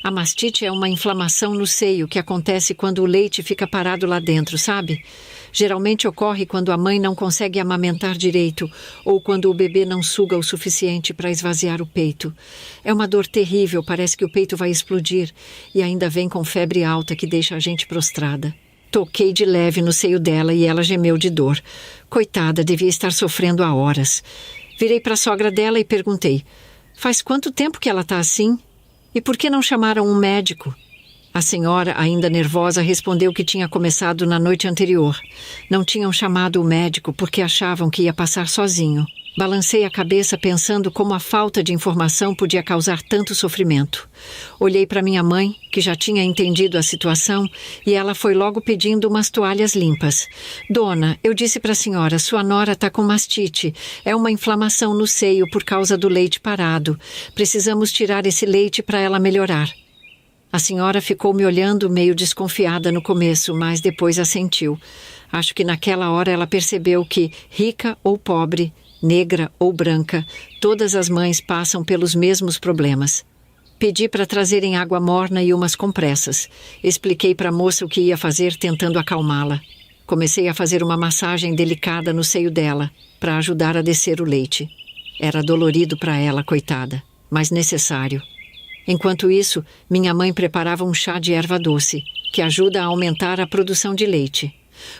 A mastite é uma inflamação no seio que acontece quando o leite fica parado lá dentro, sabe? Geralmente ocorre quando a mãe não consegue amamentar direito ou quando o bebê não suga o suficiente para esvaziar o peito. É uma dor terrível, parece que o peito vai explodir e ainda vem com febre alta que deixa a gente prostrada. Toquei de leve no seio dela e ela gemeu de dor. Coitada, devia estar sofrendo há horas. Virei para a sogra dela e perguntei: faz quanto tempo que ela está assim? E por que não chamaram um médico? A senhora, ainda nervosa, respondeu que tinha começado na noite anterior. Não tinham chamado o médico porque achavam que ia passar sozinho. Balancei a cabeça pensando como a falta de informação podia causar tanto sofrimento. Olhei para minha mãe, que já tinha entendido a situação, e ela foi logo pedindo umas toalhas limpas. Dona, eu disse para a senhora, sua nora está com mastite. É uma inflamação no seio por causa do leite parado. Precisamos tirar esse leite para ela melhorar. A senhora ficou me olhando meio desconfiada no começo, mas depois assentiu. Acho que naquela hora ela percebeu que, rica ou pobre, negra ou branca, todas as mães passam pelos mesmos problemas. Pedi para trazerem água morna e umas compressas. Expliquei para a moça o que ia fazer, tentando acalmá-la. Comecei a fazer uma massagem delicada no seio dela, para ajudar a descer o leite. Era dolorido para ela, coitada, mas necessário. Enquanto isso, minha mãe preparava um chá de erva doce, que ajuda a aumentar a produção de leite.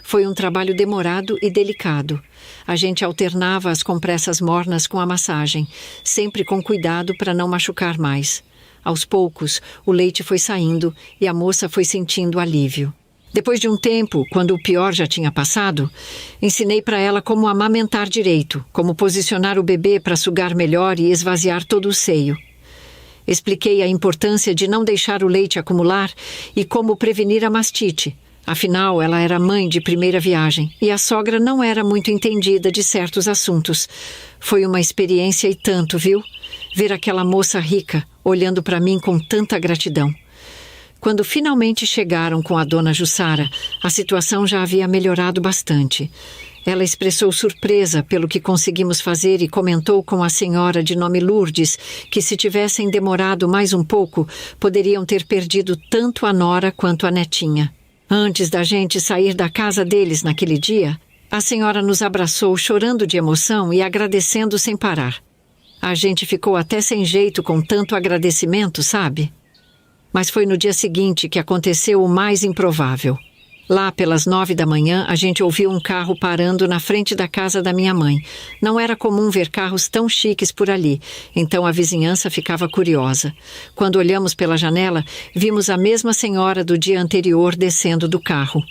Foi um trabalho demorado e delicado. A gente alternava as compressas mornas com a massagem, sempre com cuidado para não machucar mais. Aos poucos, o leite foi saindo e a moça foi sentindo alívio. Depois de um tempo, quando o pior já tinha passado, ensinei para ela como amamentar direito, como posicionar o bebê para sugar melhor e esvaziar todo o seio. Expliquei a importância de não deixar o leite acumular e como prevenir a mastite. Afinal, ela era mãe de primeira viagem e a sogra não era muito entendida de certos assuntos. Foi uma experiência e tanto, viu? Ver aquela moça rica olhando para mim com tanta gratidão. Quando finalmente chegaram com a dona Jussara, a situação já havia melhorado bastante. Ela expressou surpresa pelo que conseguimos fazer e comentou com a senhora de nome Lourdes que se tivessem demorado mais um pouco, poderiam ter perdido tanto a nora quanto a netinha. Antes da gente sair da casa deles naquele dia, a senhora nos abraçou chorando de emoção e agradecendo sem parar. A gente ficou até sem jeito com tanto agradecimento, sabe? Mas foi no dia seguinte que aconteceu o mais improvável. Lá pelas 9 da manhã, a gente ouviu um carro parando na frente da casa da minha mãe. Não era comum ver carros tão chiques por ali, então a vizinhança ficava curiosa. Quando olhamos pela janela, vimos a mesma senhora do dia anterior descendo do carro.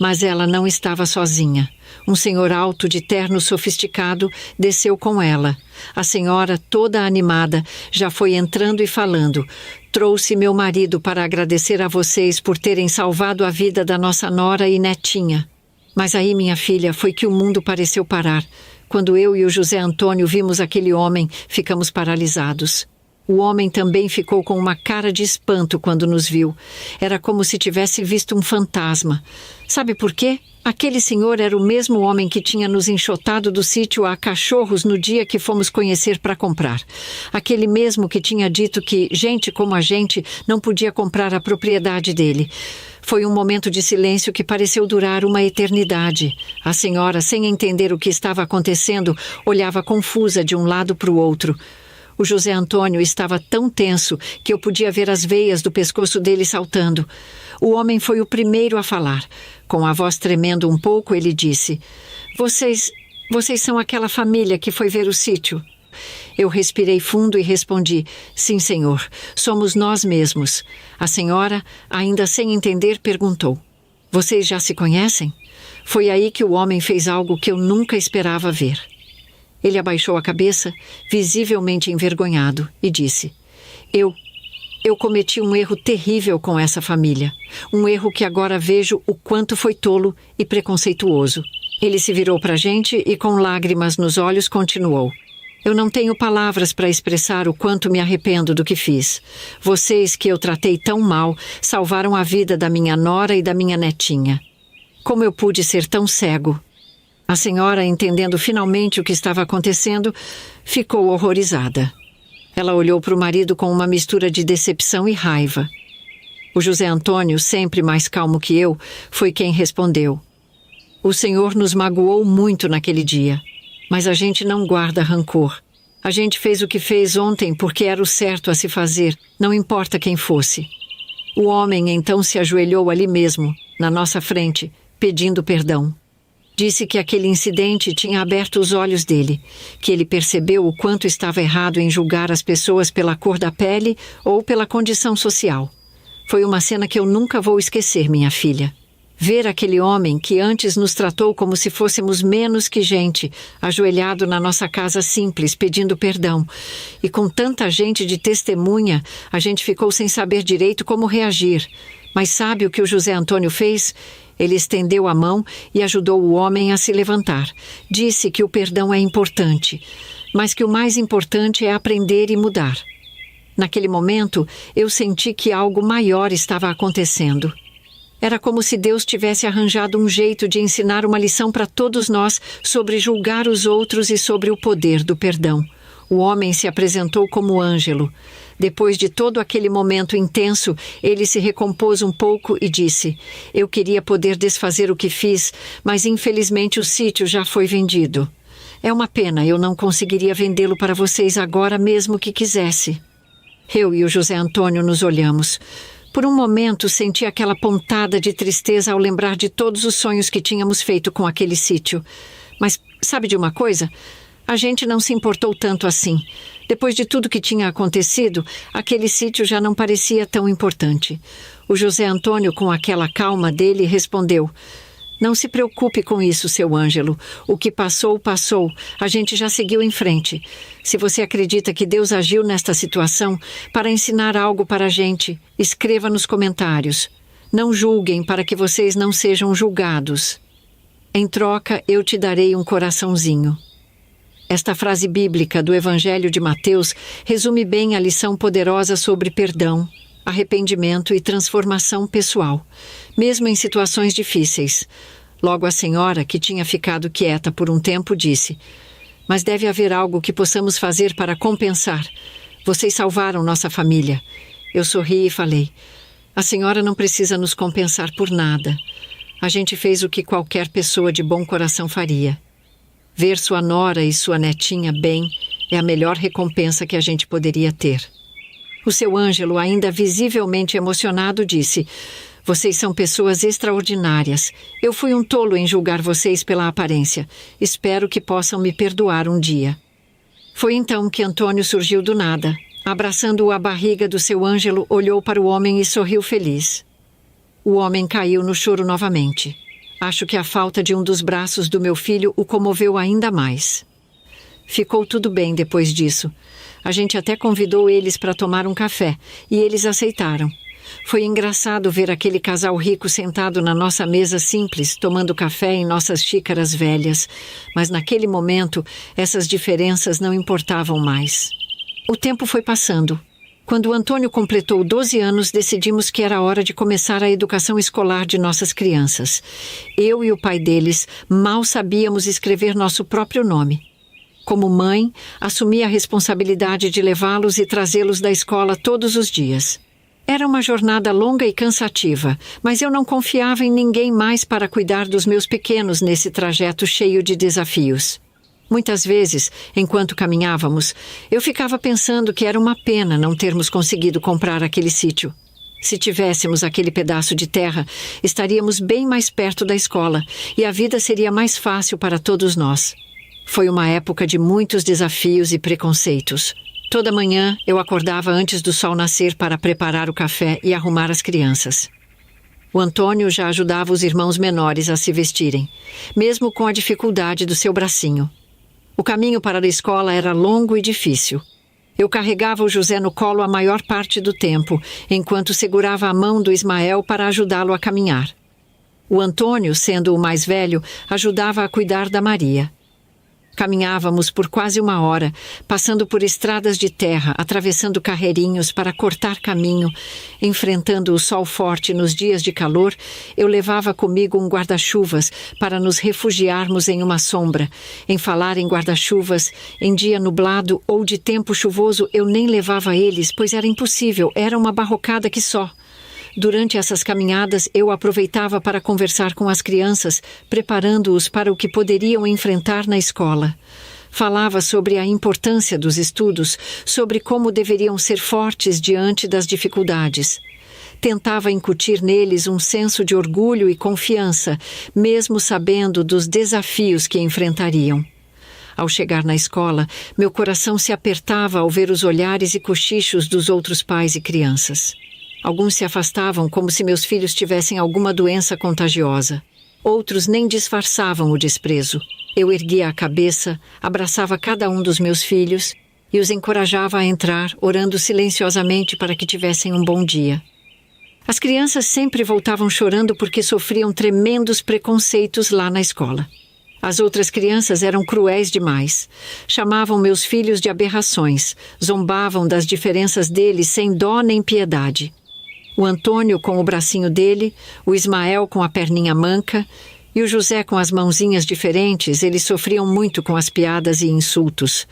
Mas ela não estava sozinha. Um senhor alto de terno sofisticado desceu com ela. A senhora, toda animada, já foi entrando e falando: "Trouxe meu marido para agradecer a vocês por terem salvado a vida da nossa nora e netinha." Mas aí, minha filha, foi que o mundo pareceu parar. Quando eu e o José Antônio vimos aquele homem, ficamos paralisados. O homem também ficou com uma cara de espanto quando nos viu. Era como se tivesse visto um fantasma. Sabe por quê? Aquele senhor era o mesmo homem que tinha nos enxotado do sítio a cachorros no dia que fomos conhecer para comprar. Aquele mesmo que tinha dito que gente como a gente não podia comprar a propriedade dele. Foi um momento de silêncio que pareceu durar uma eternidade. A senhora, sem entender o que estava acontecendo, olhava confusa de um lado para o outro. O José Antônio estava tão tenso que eu podia ver as veias do pescoço dele saltando. O homem foi o primeiro a falar. Com a voz tremendo um pouco, ele disse: Vocês são aquela família que foi ver o sítio?" Eu respirei fundo e respondi: "Sim, senhor, somos nós mesmos." A senhora, ainda sem entender, perguntou: "Vocês já se conhecem?" Foi aí que o homem fez algo que eu nunca esperava ver. Ele abaixou a cabeça, visivelmente envergonhado, e disse: Eu cometi um erro terrível com essa família. Um erro que agora vejo o quanto foi tolo e preconceituoso." Ele se virou para a gente e, com lágrimas nos olhos, continuou: "Eu não tenho palavras para expressar o quanto me arrependo do que fiz. Vocês, que eu tratei tão mal, salvaram a vida da minha nora e da minha netinha. Como eu pude ser tão cego?" A senhora, entendendo finalmente o que estava acontecendo, ficou horrorizada. Ela olhou para o marido com uma mistura de decepção e raiva. O José Antônio, sempre mais calmo que eu, foi quem respondeu: "O senhor nos magoou muito naquele dia, mas a gente não guarda rancor. A gente fez o que fez ontem porque era o certo a se fazer, não importa quem fosse." O homem então se ajoelhou ali mesmo, na nossa frente, pedindo perdão. Disse que aquele incidente tinha aberto os olhos dele, que ele percebeu o quanto estava errado em julgar as pessoas pela cor da pele ou pela condição social. Foi uma cena que eu nunca vou esquecer, minha filha. Ver aquele homem que antes nos tratou como se fôssemos menos que gente, ajoelhado na nossa casa simples, pedindo perdão. E com tanta gente de testemunha, a gente ficou sem saber direito como reagir. Mas sabe o que o José Antônio fez? Ele estendeu a mão e ajudou o homem a se levantar. Disse que o perdão é importante, mas que o mais importante é aprender e mudar. Naquele momento, eu senti que algo maior estava acontecendo. Era como se Deus tivesse arranjado um jeito de ensinar uma lição para todos nós sobre julgar os outros e sobre o poder do perdão. O homem se apresentou como Ângelo. Depois de todo aquele momento intenso, ele se recompôs um pouco e disse: "Eu queria poder desfazer o que fiz, mas infelizmente o sítio já foi vendido. É uma pena, eu não conseguiria vendê-lo para vocês agora mesmo que quisesse." Eu e o José Antônio nos olhamos. Por um momento senti aquela pontada de tristeza ao lembrar de todos os sonhos que tínhamos feito com aquele sítio. Mas sabe de uma coisa? A gente não se importou tanto assim. Depois de tudo que tinha acontecido, aquele sítio já não parecia tão importante. O José Antônio, com aquela calma dele, respondeu: "Não se preocupe com isso, seu Ângelo. O que passou, passou. A gente já seguiu em frente. Se você acredita que Deus agiu nesta situação para ensinar algo para a gente, escreva nos comentários. Não julguem para que vocês não sejam julgados. Em troca, eu te darei um coraçãozinho." Esta frase bíblica do Evangelho de Mateus resume bem a lição poderosa sobre perdão, arrependimento e transformação pessoal, mesmo em situações difíceis. Logo a senhora, que tinha ficado quieta por um tempo, disse: "Mas deve haver algo que possamos fazer para compensar. Vocês salvaram nossa família." Eu sorri e falei: "A senhora não precisa nos compensar por nada. A gente fez o que qualquer pessoa de bom coração faria. Ver sua nora e sua netinha bem é a melhor recompensa que a gente poderia ter." O seu Ângelo, ainda visivelmente emocionado, disse: "Vocês são pessoas extraordinárias. Eu fui um tolo em julgar vocês pela aparência. Espero que possam me perdoar um dia." Foi então que Antônio surgiu do nada. Abraçando a barriga do seu Ângelo, olhou para o homem e sorriu feliz. O homem caiu no choro novamente. Acho que a falta de um dos braços do meu filho o comoveu ainda mais. Ficou tudo bem depois disso. A gente até convidou eles para tomar um café e eles aceitaram. Foi engraçado ver aquele casal rico sentado na nossa mesa simples, tomando café em nossas xícaras velhas. Mas naquele momento, essas diferenças não importavam mais. O tempo foi passando. Quando o Antônio completou 12 anos, decidimos que era hora de começar a educação escolar de nossas crianças. Eu e o pai deles mal sabíamos escrever nosso próprio nome. Como mãe, assumi a responsabilidade de levá-los e trazê-los da escola todos os dias. Era uma jornada longa e cansativa, mas eu não confiava em ninguém mais para cuidar dos meus pequenos nesse trajeto cheio de desafios. Muitas vezes, enquanto caminhávamos, eu ficava pensando que era uma pena não termos conseguido comprar aquele sítio. Se tivéssemos aquele pedaço de terra, estaríamos bem mais perto da escola e a vida seria mais fácil para todos nós. Foi uma época de muitos desafios e preconceitos. Toda manhã eu acordava antes do sol nascer para preparar o café e arrumar as crianças. O Antônio já ajudava os irmãos menores a se vestirem, mesmo com a dificuldade do seu bracinho. O caminho para a escola era longo e difícil. Eu carregava o José no colo a maior parte do tempo, enquanto segurava a mão do Ismael para ajudá-lo a caminhar. O Antônio, sendo o mais velho, ajudava a cuidar da Maria. Caminhávamos por quase 1 hora, passando por estradas de terra, atravessando carreirinhos para cortar caminho. Enfrentando o sol forte nos dias de calor, eu levava comigo um guarda-chuvas para nos refugiarmos em uma sombra. Em falar em guarda-chuvas, em dia nublado ou de tempo chuvoso, eu nem levava eles, pois era impossível, era uma barrocada que só. Durante essas caminhadas, eu aproveitava para conversar com as crianças, preparando-os para o que poderiam enfrentar na escola. Falava sobre a importância dos estudos, sobre como deveriam ser fortes diante das dificuldades. Tentava incutir neles um senso de orgulho e confiança, mesmo sabendo dos desafios que enfrentariam. Ao chegar na escola, meu coração se apertava ao ver os olhares e cochichos dos outros pais e crianças. Alguns se afastavam como se meus filhos tivessem alguma doença contagiosa. Outros nem disfarçavam o desprezo. Eu erguia a cabeça, abraçava cada um dos meus filhos e os encorajava a entrar, orando silenciosamente para que tivessem um bom dia. As crianças sempre voltavam chorando porque sofriam tremendos preconceitos lá na escola. As outras crianças eram cruéis demais. Chamavam meus filhos de aberrações, zombavam das diferenças deles sem dó nem piedade. O Antônio com o bracinho dele, o Ismael com a perninha manca e o José com as mãozinhas diferentes, eles sofriam muito com as piadas e insultos.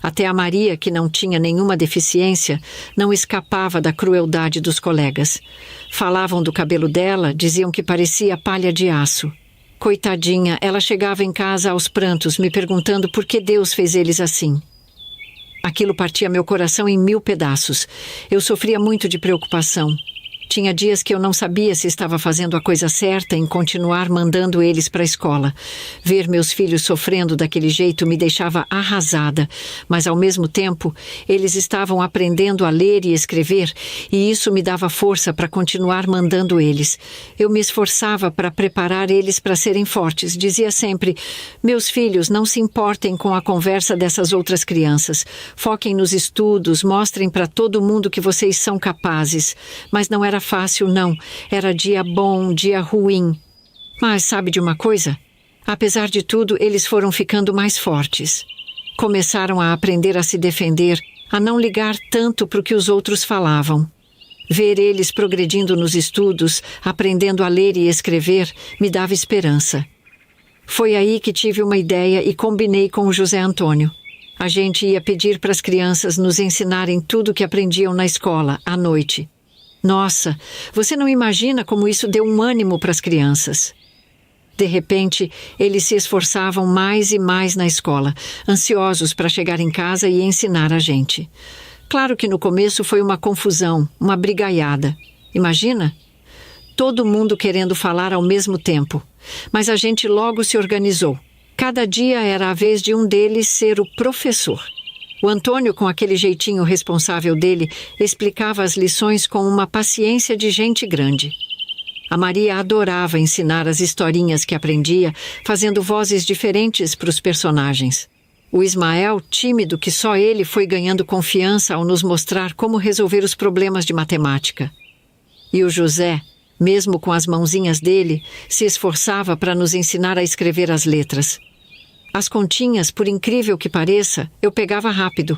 Até a Maria, que não tinha nenhuma deficiência, não escapava da crueldade dos colegas. Falavam do cabelo dela, diziam que parecia palha de aço. Coitadinha, ela chegava em casa aos prantos, me perguntando por que Deus fez eles assim. Aquilo partia meu coração em 1000 pedaços. Eu sofria muito de preocupação. Tinha dias que eu não sabia se estava fazendo a coisa certa em continuar mandando eles para a escola. Ver meus filhos sofrendo daquele jeito me deixava arrasada, mas ao mesmo tempo eles estavam aprendendo a ler e escrever e isso me dava força para continuar mandando eles. Eu me esforçava para preparar eles para serem fortes. Dizia sempre: meus filhos, não se importem com a conversa dessas outras crianças. Foquem nos estudos, mostrem para todo mundo que vocês são capazes. Mas não era fácil, não. Era dia bom, dia ruim. Mas sabe de uma coisa? Apesar de tudo, eles foram ficando mais fortes. Começaram a aprender a se defender, a não ligar tanto para o que os outros falavam. Ver eles progredindo nos estudos, aprendendo a ler e escrever, me dava esperança. Foi aí que tive uma ideia e combinei com o José Antônio. A gente ia pedir para as crianças nos ensinarem tudo o que aprendiam na escola, à noite. Nossa, você não imagina como isso deu um ânimo para as crianças. De repente, eles se esforçavam mais e mais na escola, ansiosos para chegar em casa e ensinar a gente. Claro que no começo foi uma confusão, uma brigaiada. Imagina? Todo mundo querendo falar ao mesmo tempo. Mas a gente logo se organizou. Cada dia era a vez de um deles ser o professor. O Antônio, com aquele jeitinho responsável dele, explicava as lições com uma paciência de gente grande. A Maria adorava ensinar as historinhas que aprendia, fazendo vozes diferentes para os personagens. O Ismael, tímido que só ele, foi ganhando confiança ao nos mostrar como resolver os problemas de matemática. E o José, mesmo com as mãozinhas dele, se esforçava para nos ensinar a escrever as letras. As continhas, por incrível que pareça, eu pegava rápido.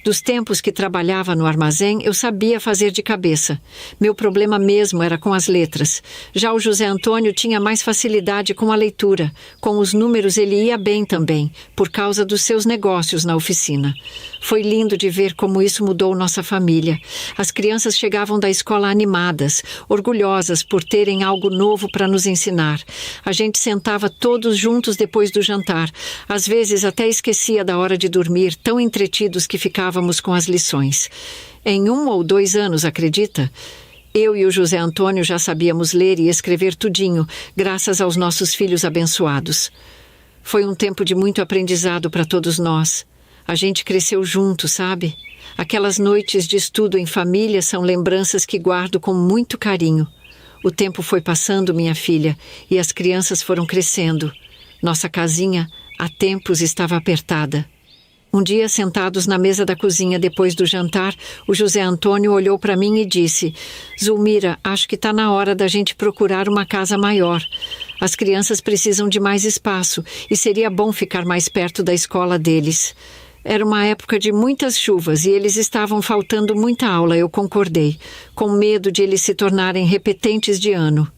Dos tempos que trabalhava no armazém, eu sabia fazer de cabeça. Meu problema mesmo era com as letras. Já o José Antônio tinha mais facilidade com a leitura. Com os números ele ia bem também, por causa dos seus negócios na oficina. Foi lindo de ver como isso mudou nossa família. As crianças chegavam da escola animadas, orgulhosas por terem algo novo para nos ensinar. A gente sentava todos juntos depois do jantar. Às vezes até esquecia da hora de dormir, tão entretidos que ficávamos com as lições. Em 1 ou 2 anos, acredita? Eu e o José Antônio já sabíamos ler e escrever tudinho, graças aos nossos filhos abençoados. Foi um tempo de muito aprendizado para todos nós. A gente cresceu junto, sabe? Aquelas noites de estudo em família são lembranças que guardo com muito carinho. O tempo foi passando, minha filha, e as crianças foram crescendo. Nossa casinha, há tempos, estava apertada. Um dia, sentados na mesa da cozinha depois do jantar, o José Antônio olhou para mim e disse: Zulmira, acho que está na hora da gente procurar uma casa maior. As crianças precisam de mais espaço e seria bom ficar mais perto da escola deles. Era uma época de muitas chuvas e eles estavam faltando muita aula, eu concordei, com medo de eles se tornarem repetentes de ano.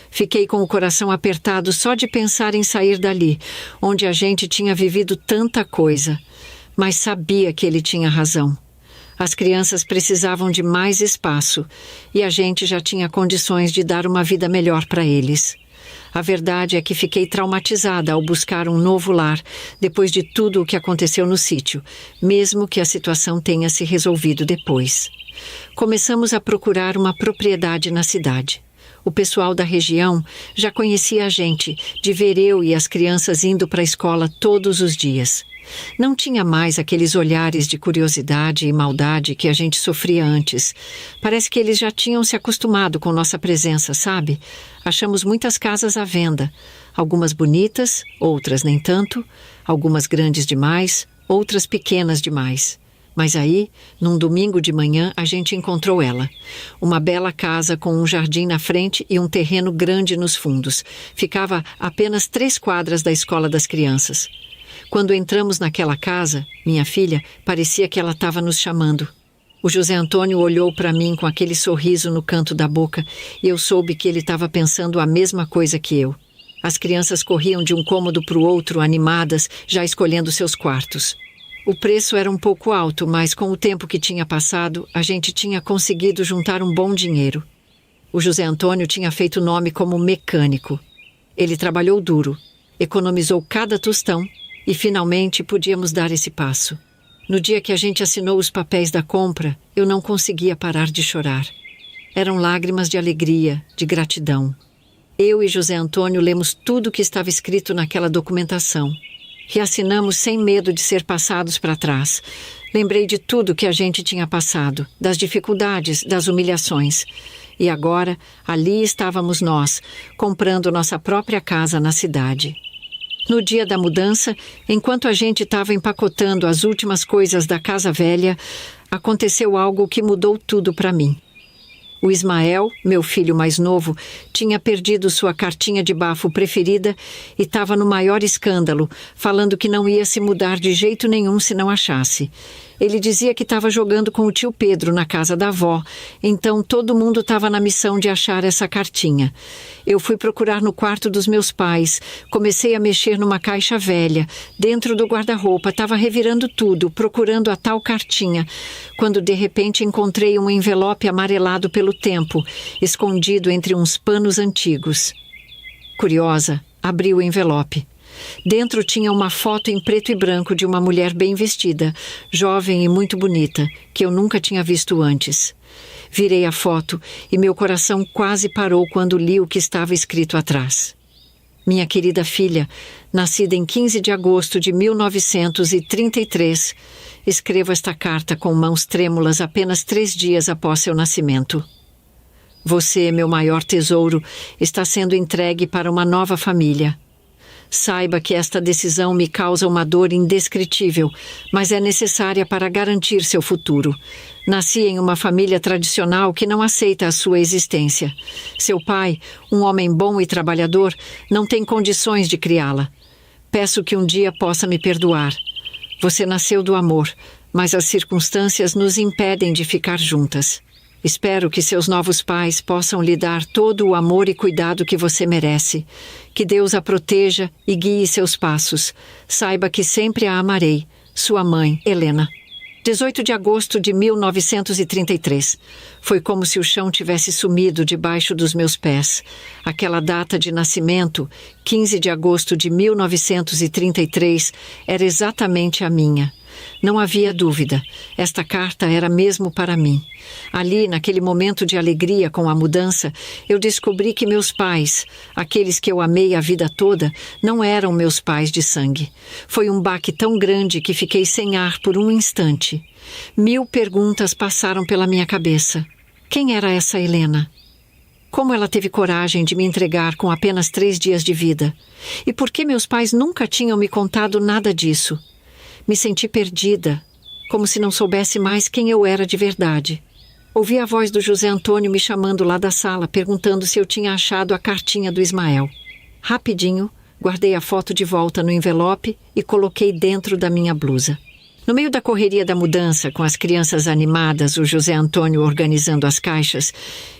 Fiquei com o coração apertado só de pensar em sair dali, onde a gente tinha vivido tanta coisa. Mas sabia que ele tinha razão. As crianças precisavam de mais espaço e a gente já tinha condições de dar uma vida melhor para eles. A verdade é que fiquei traumatizada ao buscar um novo lar depois de tudo o que aconteceu no sítio, mesmo que a situação tenha se resolvido depois. Começamos a procurar uma propriedade na cidade. O pessoal da região já conhecia a gente, de ver eu e as crianças indo para a escola todos os dias. Não tinha mais aqueles olhares de curiosidade e maldade que a gente sofria antes. Parece que eles já tinham se acostumado com nossa presença, sabe? Achamos muitas casas à venda. Algumas bonitas, outras nem tanto. Algumas grandes demais, outras pequenas demais. Mas aí, num domingo de manhã, a gente encontrou ela. Uma bela casa com um jardim na frente e um terreno grande nos fundos. Ficava a apenas 3 quadras da escola das crianças. Quando entramos naquela casa, minha filha, parecia que ela estava nos chamando. O José Antônio olhou para mim com aquele sorriso no canto da boca e eu soube que ele estava pensando a mesma coisa que eu. As crianças corriam de um cômodo para o outro, animadas, já escolhendo seus quartos. O preço era um pouco alto, mas com o tempo que tinha passado, a gente tinha conseguido juntar um bom dinheiro. O José Antônio tinha feito nome como mecânico. Ele trabalhou duro, economizou cada tostão e finalmente podíamos dar esse passo. No dia que a gente assinou os papéis da compra, eu não conseguia parar de chorar. Eram lágrimas de alegria, de gratidão. Eu e José Antônio lemos tudo o que estava escrito naquela documentação. Reassinamos sem medo de ser passados para trás. Lembrei de tudo que a gente tinha passado, das dificuldades, das humilhações. E agora, ali estávamos nós, comprando nossa própria casa na cidade. No dia da mudança, enquanto a gente estava empacotando as últimas coisas da casa velha, aconteceu algo que mudou tudo para mim. O Ismael, meu filho mais novo, tinha perdido sua cartinha de bafo preferida e estava no maior escândalo, falando que não ia se mudar de jeito nenhum se não achasse. Ele dizia que estava jogando com o tio Pedro na casa da avó, então todo mundo estava na missão de achar essa cartinha. Eu fui procurar no quarto dos meus pais, comecei a mexer numa caixa velha, dentro do guarda-roupa, estava revirando tudo, procurando a tal cartinha, quando de repente encontrei um envelope amarelado pelo tempo, escondido entre uns panos antigos. Curiosa, abri o envelope. Dentro tinha uma foto em preto e branco de uma mulher bem vestida, jovem e muito bonita, que eu nunca tinha visto antes. Virei a foto e meu coração quase parou quando li o que estava escrito atrás. Minha querida filha, nascida em 15 de agosto de 1933, escrevo esta carta com mãos trêmulas apenas 3 dias após seu nascimento. Você, meu maior tesouro, está sendo entregue para uma nova família. Saiba que esta decisão me causa uma dor indescritível, mas é necessária para garantir seu futuro. Nasci em uma família tradicional que não aceita a sua existência. Seu pai, um homem bom e trabalhador, não tem condições de criá-la. Peço que um dia possa me perdoar. Você nasceu do amor, mas as circunstâncias nos impedem de ficar juntas. Espero que seus novos pais possam lhe dar todo o amor e cuidado que você merece. Que Deus a proteja e guie seus passos. Saiba que sempre a amarei. Sua mãe, Helena. 18 de agosto de 1933. Foi como se o chão tivesse sumido debaixo dos meus pés. Aquela data de nascimento, 15 de agosto de 1933, era exatamente a minha. Não havia dúvida. Esta carta era mesmo para mim. Ali, naquele momento de alegria com a mudança, eu descobri que meus pais, aqueles que eu amei a vida toda, não eram meus pais de sangue. Foi um baque tão grande que fiquei sem ar por um instante. 1000 perguntas passaram pela minha cabeça. Quem era essa Helena? Como ela teve coragem de me entregar com apenas 3 dias de vida? E por que meus pais nunca tinham me contado nada disso? Me senti perdida, como se não soubesse mais quem eu era de verdade. Ouvi a voz do José Antônio me chamando lá da sala, perguntando se eu tinha achado a cartinha do Ismael. Rapidinho, guardei a foto de volta no envelope e coloquei dentro da minha blusa. No meio da correria da mudança, com as crianças animadas, o José Antônio organizando as caixas,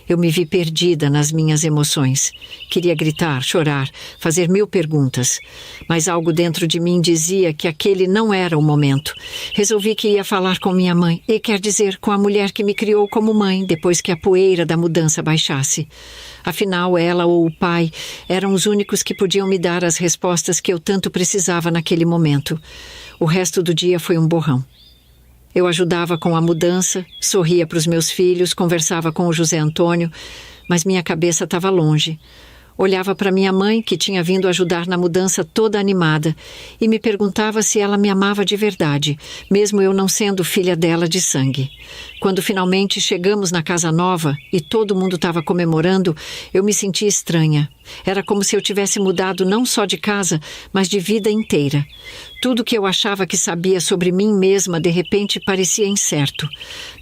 eu me vi perdida nas minhas emoções. Queria gritar, chorar, fazer 1000 perguntas. Mas algo dentro de mim dizia que aquele não era o momento. Resolvi que ia falar com minha mãe, e quer dizer, com a mulher que me criou como mãe, depois que a poeira da mudança baixasse. Afinal, ela ou o pai eram os únicos que podiam me dar as respostas que eu tanto precisava naquele momento. O resto do dia foi um borrão. Eu ajudava com a mudança, sorria para os meus filhos, conversava com o José Antônio, mas minha cabeça estava longe. Olhava para minha mãe, que tinha vindo ajudar na mudança toda animada, e me perguntava se ela me amava de verdade, mesmo eu não sendo filha dela de sangue. Quando finalmente chegamos na casa nova e todo mundo estava comemorando, eu me senti estranha. Era como se eu tivesse mudado não só de casa, mas de vida inteira. Tudo que eu achava que sabia sobre mim mesma, de repente, parecia incerto.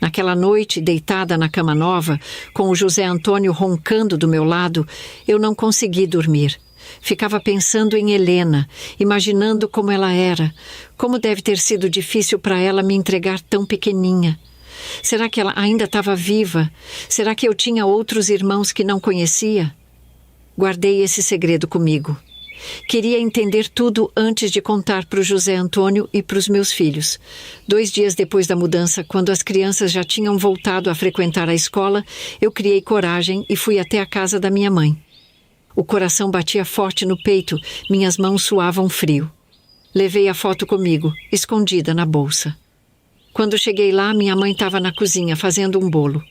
Naquela noite, deitada na cama nova, com o José Antônio roncando do meu lado, eu não consegui dormir. Ficava pensando em Helena, imaginando como ela era. Como deve ter sido difícil para ela me entregar tão pequeninha. Será que ela ainda estava viva? Será que eu tinha outros irmãos que não conhecia? Guardei esse segredo comigo. Queria entender tudo antes de contar para o José Antônio e para os meus filhos. 2 dias depois da mudança, quando as crianças já tinham voltado a frequentar a escola, eu criei coragem e fui até a casa da minha mãe. O coração batia forte no peito, minhas mãos suavam frio. Levei a foto comigo, escondida na bolsa. Quando cheguei lá, minha mãe estava na cozinha fazendo um bolo.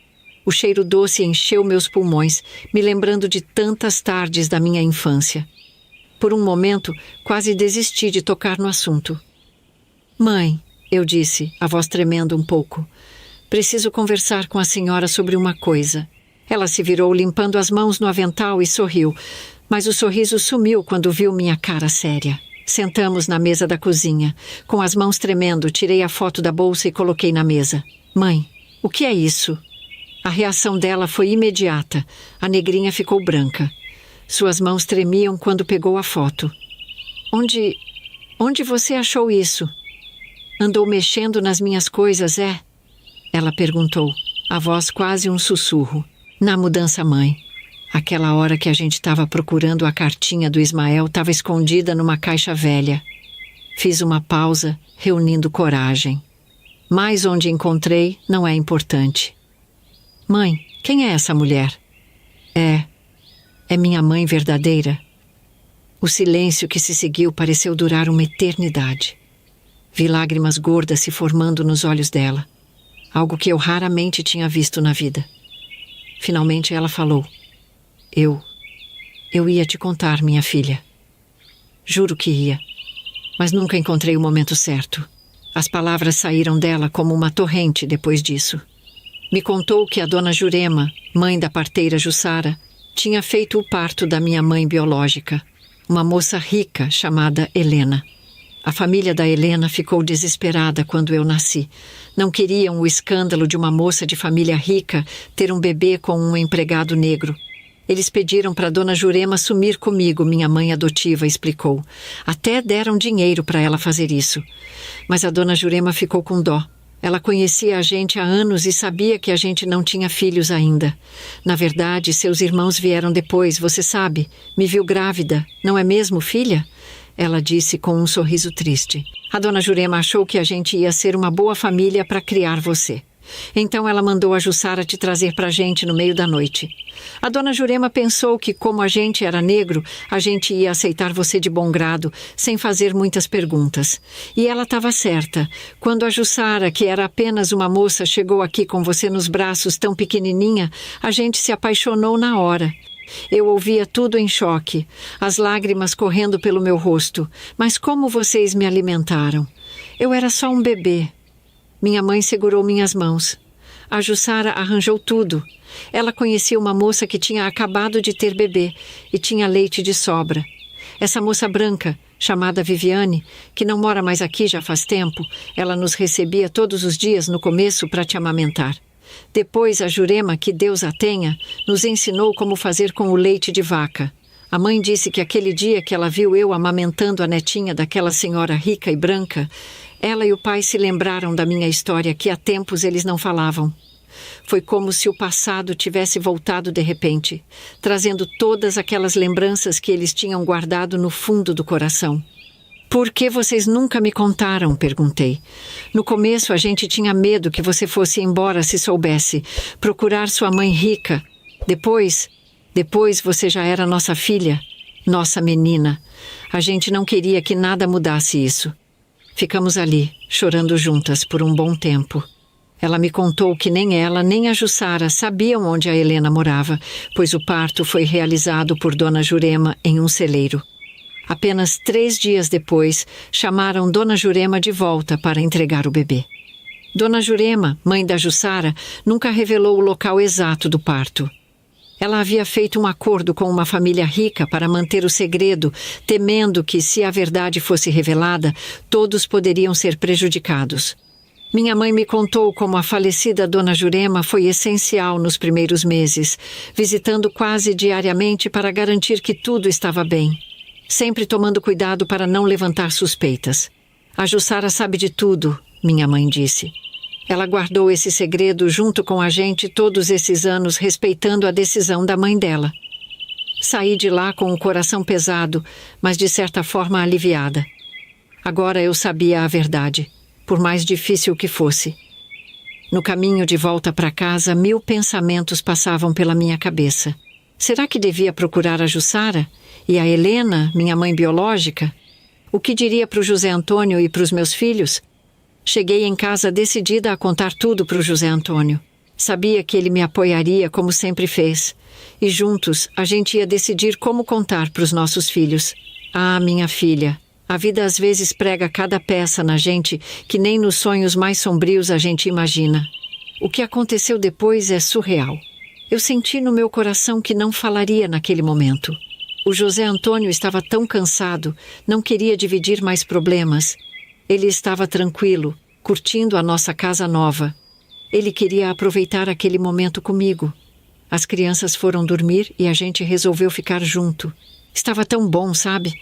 O cheiro doce encheu meus pulmões, me lembrando de tantas tardes da minha infância. Por um momento, quase desisti de tocar no assunto. Mãe, eu disse, a voz tremendo um pouco, preciso conversar com a senhora sobre uma coisa. Ela se virou limpando as mãos no avental e sorriu, mas o sorriso sumiu quando viu minha cara séria. Sentamos na mesa da cozinha. Com as mãos tremendo, tirei a foto da bolsa e coloquei na mesa. Mãe, o que é isso? A reação dela foi imediata. A negrinha ficou branca. Suas mãos tremiam quando pegou a foto. Onde você achou isso? Andou mexendo nas minhas coisas, é? Ela perguntou, a voz quase um sussurro. Na mudança, mãe. Aquela hora que a gente estava procurando a cartinha do Ismael estava escondida numa caixa velha. Fiz uma pausa, reunindo coragem. Mas onde encontrei não é importante. Mãe, quem é essa mulher? É minha mãe verdadeira. O silêncio que se seguiu pareceu durar uma eternidade. Vi lágrimas gordas se formando nos olhos dela. Algo que eu raramente tinha visto na vida. Finalmente ela falou. Eu ia te contar, minha filha. Juro que ia, mas nunca encontrei o momento certo. As palavras saíram dela como uma torrente depois disso. Me contou que a dona Jurema, mãe da parteira Jussara, tinha feito o parto da minha mãe biológica, uma moça rica chamada Helena. A família da Helena ficou desesperada quando eu nasci. Não queriam o escândalo de uma moça de família rica ter um bebê com um empregado negro. Eles pediram para Dona Jurema sumir comigo, minha mãe adotiva explicou. Até deram dinheiro para ela fazer isso. Mas a Dona Jurema ficou com dó. Ela conhecia a gente há anos e sabia que a gente não tinha filhos ainda. Na verdade, seus irmãos vieram depois, você sabe. Me viu grávida, não é mesmo, filha? Ela disse com um sorriso triste. A Dona Jurema achou que a gente ia ser uma boa família para criar você. Então ela mandou a Jussara te trazer para a gente no meio da noite. A Dona Jurema pensou que, como a gente era negro, a gente ia aceitar você de bom grado, sem fazer muitas perguntas. E ela estava certa. Quando a Jussara, que era apenas uma moça, chegou aqui com você nos braços tão pequenininha, a gente se apaixonou na hora. Eu ouvia tudo em choque, as lágrimas correndo pelo meu rosto. Mas como vocês me alimentaram? Eu era só um bebê. Minha mãe segurou minhas mãos. A Jussara arranjou tudo. Ela conhecia uma moça que tinha acabado de ter bebê e tinha leite de sobra. Essa moça branca, chamada Viviane, que não mora mais aqui já faz tempo, ela nos recebia todos os dias no começo para te amamentar. Depois a Jurema, que Deus a tenha, nos ensinou como fazer com o leite de vaca. A mãe disse que aquele dia que ela viu eu amamentando a netinha daquela senhora rica e branca, ela e o pai se lembraram da minha história que há tempos eles não falavam. Foi como se o passado tivesse voltado de repente, trazendo todas aquelas lembranças que eles tinham guardado no fundo do coração. Por que vocês nunca me contaram? Perguntei. No começo a gente tinha medo que você fosse embora se soubesse, procurar sua mãe rica. Depois você já era nossa filha, nossa menina. A gente não queria que nada mudasse isso. Ficamos ali, chorando juntas por um bom tempo. Ela me contou que nem ela, nem a Jussara sabiam onde a Helena morava, pois o parto foi realizado por Dona Jurema em um celeiro. Apenas 3 dias depois, chamaram Dona Jurema de volta para entregar o bebê. Dona Jurema, mãe da Jussara, nunca revelou o local exato do parto. Ela havia feito um acordo com uma família rica para manter o segredo, temendo que, se a verdade fosse revelada, todos poderiam ser prejudicados. Minha mãe me contou como a falecida Dona Jurema foi essencial nos primeiros meses, visitando quase diariamente para garantir que tudo estava bem, sempre tomando cuidado para não levantar suspeitas. A Jussara sabe de tudo, minha mãe disse. Ela guardou esse segredo junto com a gente todos esses anos, respeitando a decisão da mãe dela. Saí de lá com o coração pesado, mas de certa forma aliviada. Agora eu sabia a verdade, por mais difícil que fosse. No caminho de volta para casa, 1000 pensamentos passavam pela minha cabeça. Será que devia procurar a Jussara? E a Helena, minha mãe biológica? O que diria para o José Antônio e para os meus filhos? Cheguei em casa decidida a contar tudo para o José Antônio. Sabia que ele me apoiaria como sempre fez. E juntos, a gente ia decidir como contar para os nossos filhos. Ah, minha filha, a vida às vezes prega cada peça na gente que nem nos sonhos mais sombrios a gente imagina. O que aconteceu depois é surreal. Eu senti no meu coração que não falaria naquele momento. O José Antônio estava tão cansado, não queria dividir mais problemas. Ele estava tranquilo, curtindo a nossa casa nova. Ele queria aproveitar aquele momento comigo. As crianças foram dormir e a gente resolveu ficar junto. Estava tão bom, sabe?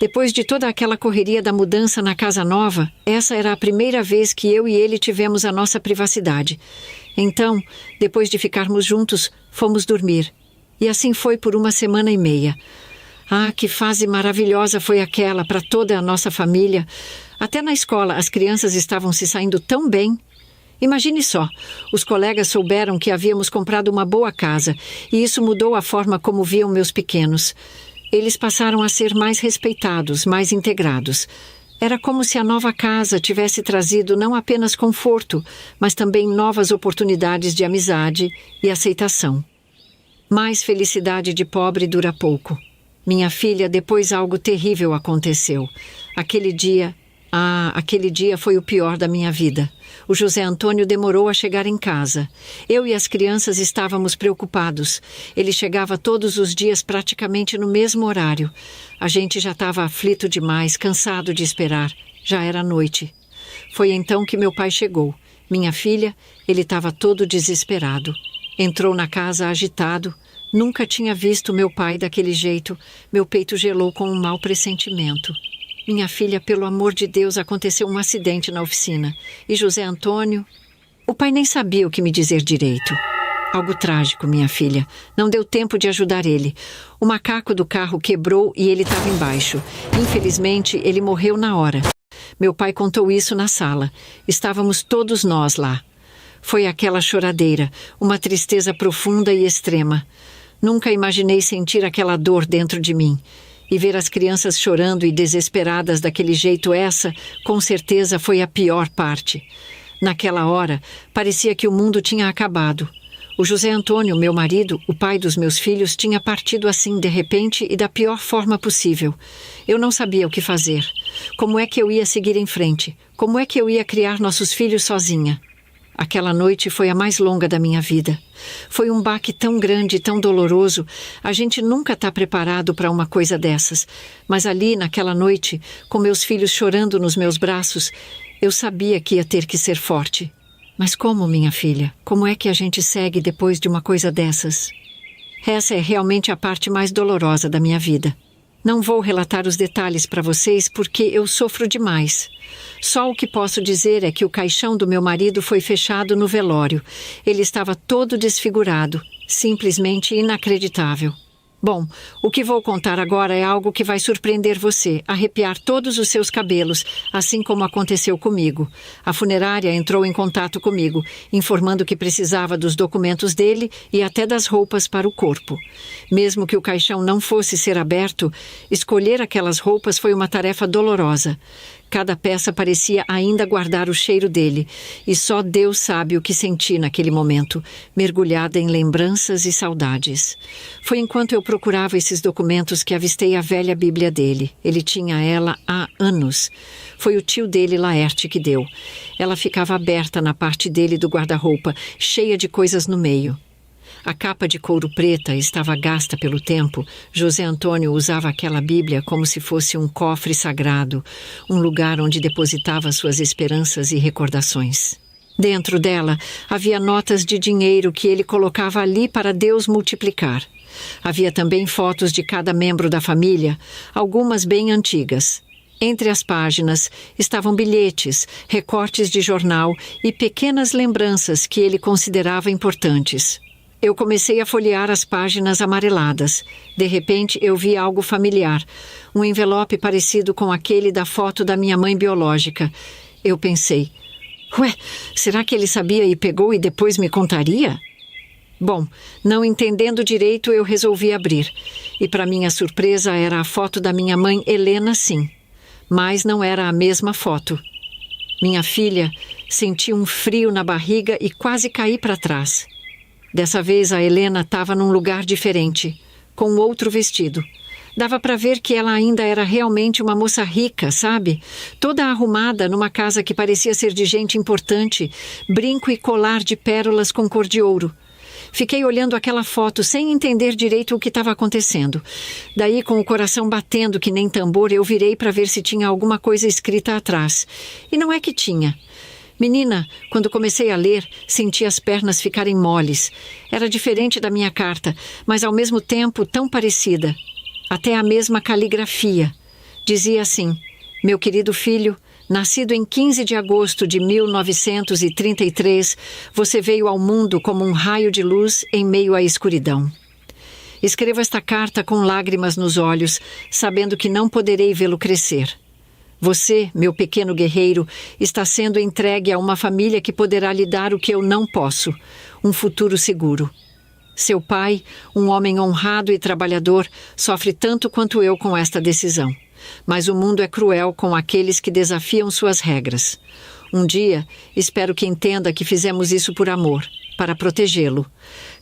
Depois de toda aquela correria da mudança na casa nova, essa era a primeira vez que eu e ele tivemos a nossa privacidade. Então, depois de ficarmos juntos, fomos dormir. E assim foi por 1 semana e meia. Ah, que fase maravilhosa foi aquela para toda a nossa família. Até na escola as crianças estavam se saindo tão bem. Imagine só, os colegas souberam que havíamos comprado uma boa casa e isso mudou a forma como viam meus pequenos. Eles passaram a ser mais respeitados, mais integrados. Era como se a nova casa tivesse trazido não apenas conforto, mas também novas oportunidades de amizade e aceitação. Mas felicidade de pobre dura pouco. Minha filha, depois algo terrível aconteceu. Aquele dia foi o pior da minha vida. O José Antônio demorou a chegar em casa. Eu e as crianças estávamos preocupados. Ele chegava todos os dias praticamente no mesmo horário. A gente já estava aflito demais, cansado de esperar. Já era noite. Foi então que meu pai chegou. Minha filha, ele estava todo desesperado. Entrou na casa agitado. Nunca tinha visto meu pai daquele jeito. Meu peito gelou com um mau pressentimento. Minha filha, pelo amor de Deus, aconteceu um acidente na oficina. E José Antônio... O pai nem sabia o que me dizer direito. Algo trágico, minha filha. Não deu tempo de ajudar ele. O macaco do carro quebrou e ele estava embaixo. Infelizmente, ele morreu na hora. Meu pai contou isso na sala. Estávamos todos nós lá. Foi aquela choradeira, uma tristeza profunda e extrema. Nunca imaginei sentir aquela dor dentro de mim. E ver as crianças chorando e desesperadas daquele jeito, essa, com certeza, foi a pior parte. Naquela hora, parecia que o mundo tinha acabado. O José Antônio, meu marido, o pai dos meus filhos, tinha partido assim, de repente e da pior forma possível. Eu não sabia o que fazer. Como é que eu ia seguir em frente? Como é que eu ia criar nossos filhos sozinha? Aquela noite foi a mais longa da minha vida. Foi um baque tão grande e tão doloroso. A gente nunca está preparado para uma coisa dessas. Mas ali, naquela noite, com meus filhos chorando nos meus braços, eu sabia que ia ter que ser forte. Mas como, minha filha? Como é que a gente segue depois de uma coisa dessas? Essa é realmente a parte mais dolorosa da minha vida. Não vou relatar os detalhes para vocês porque eu sofro demais. Só o que posso dizer é que o caixão do meu marido foi fechado no velório. Ele estava todo desfigurado, simplesmente inacreditável. Bom, o que vou contar agora é algo que vai surpreender você, arrepiar todos os seus cabelos, assim como aconteceu comigo. A funerária entrou em contato comigo, informando que precisava dos documentos dele e até das roupas para o corpo. Mesmo que o caixão não fosse ser aberto, escolher aquelas roupas foi uma tarefa dolorosa. Cada peça parecia ainda guardar o cheiro dele, e só Deus sabe o que senti naquele momento, mergulhada em lembranças e saudades. Foi enquanto eu procurava esses documentos que avistei a velha Bíblia dele. Ele tinha ela há anos. Foi o tio dele, Laerte, que deu. Ela ficava aberta na parte dele do guarda-roupa, cheia de coisas no meio. A capa de couro preta estava gasta pelo tempo. José Antônio usava aquela Bíblia como se fosse um cofre sagrado, um lugar onde depositava suas esperanças e recordações. Dentro dela havia notas de dinheiro que ele colocava ali para Deus multiplicar. Havia também fotos de cada membro da família, algumas bem antigas. Entre as páginas estavam bilhetes, recortes de jornal e pequenas lembranças que ele considerava importantes. Eu comecei a folhear as páginas amareladas. De repente, eu vi algo familiar. Um envelope parecido com aquele da foto da minha mãe biológica. Eu pensei, será que ele sabia e pegou e depois me contaria? Bom, não entendendo direito, eu resolvi abrir. E para minha surpresa, era a foto da minha mãe Helena, sim. Mas não era a mesma foto. Minha filha, Senti um frio na barriga e quase caí para trás. Dessa vez a Helena estava num lugar diferente, com outro vestido. Dava para ver que ela ainda era realmente uma moça rica, sabe? Toda arrumada numa casa que parecia ser de gente importante, brinco e colar de pérolas com cor de ouro. Fiquei olhando aquela foto sem entender direito o que estava acontecendo. Daí, com o coração batendo que nem tambor, eu virei para ver se tinha alguma coisa escrita atrás. E não é que tinha. Menina, quando comecei a ler, senti as pernas ficarem moles. Era diferente da minha carta, mas ao mesmo tempo tão parecida. Até a mesma caligrafia. Dizia assim: meu querido filho, nascido em 15 de agosto de 1933, você veio ao mundo como um raio de luz em meio à escuridão. Escrevo esta carta com lágrimas nos olhos, sabendo que não poderei vê-lo crescer. Você, meu pequeno guerreiro, está sendo entregue a uma família que poderá lhe dar o que eu não posso, um futuro seguro. Seu pai, um homem honrado e trabalhador, sofre tanto quanto eu com esta decisão. Mas o mundo é cruel com aqueles que desafiam suas regras. Um dia, espero que entenda que fizemos isso por amor, para protegê-lo.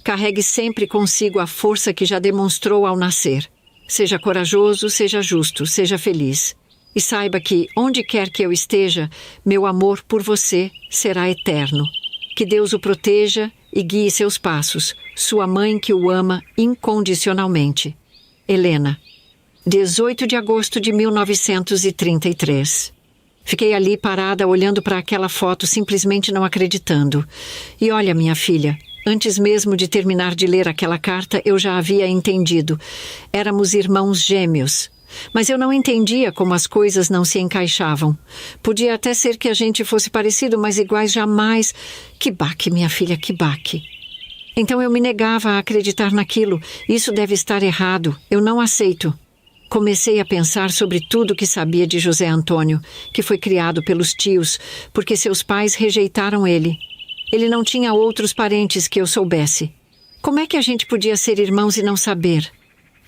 Carregue sempre consigo a força que já demonstrou ao nascer. Seja corajoso, seja justo, seja feliz. E saiba que, onde quer que eu esteja, meu amor por você será eterno. Que Deus o proteja e guie seus passos. Sua mãe que o ama incondicionalmente. Helena. 18 de agosto de 1933. Fiquei ali parada olhando para aquela foto, simplesmente não acreditando. E olha, minha filha, antes mesmo de terminar de ler aquela carta, eu já havia entendido. Éramos irmãos gêmeos. Mas eu não entendia como as coisas não se encaixavam. Podia até ser que a gente fosse parecido, mas iguais jamais. Que baque, minha filha, que baque. Então eu me negava a acreditar naquilo. Isso deve estar errado. Eu não aceito. Comecei a pensar sobre tudo que sabia de José Antônio, que foi criado pelos tios, porque seus pais rejeitaram ele. Ele não tinha outros parentes que eu soubesse. Como é que a gente podia ser irmãos e não saber?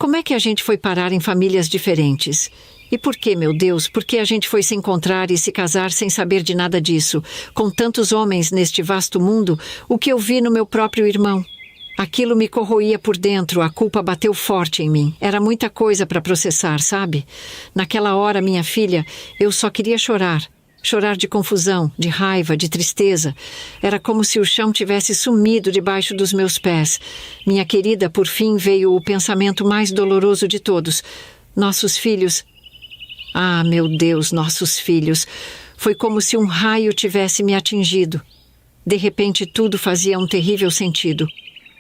Como é que a gente foi parar em famílias diferentes? E por que, meu Deus, por que a gente foi se encontrar e se casar sem saber de nada disso? Com tantos homens neste vasto mundo, o que eu vi no meu próprio irmão? Aquilo me corroía por dentro, a culpa bateu forte em mim. Era muita coisa para processar, sabe? Naquela hora, minha filha, eu só queria chorar. Chorar de confusão, de raiva, de tristeza. Era como se o chão tivesse sumido debaixo dos meus pés. Minha querida, por fim veio o pensamento mais doloroso de todos. Nossos filhos... Ah, meu Deus, nossos filhos. Foi como se um raio tivesse me atingido. De repente, tudo fazia um terrível sentido.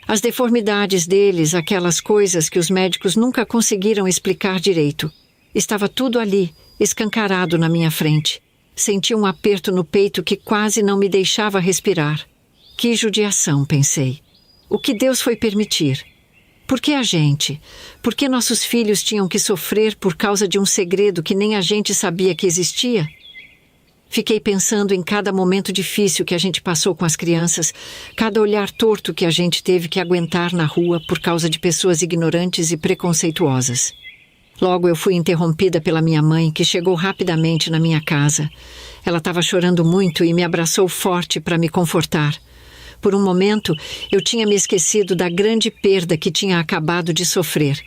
As deformidades deles, aquelas coisas que os médicos nunca conseguiram explicar direito. Estava tudo ali, escancarado na minha frente. Senti um aperto no peito que quase não me deixava respirar. Que judiação, pensei. O que Deus foi permitir? Por que a gente? Por que nossos filhos tinham que sofrer por causa de um segredo que nem a gente sabia que existia? Fiquei pensando em cada momento difícil que a gente passou com as crianças, cada olhar torto que a gente teve que aguentar na rua por causa de pessoas ignorantes e preconceituosas. Logo eu fui interrompida pela minha mãe, que chegou rapidamente na minha casa. Ela estava chorando muito e me abraçou forte para me confortar. Por um momento, eu tinha me esquecido da grande perda que tinha acabado de sofrer.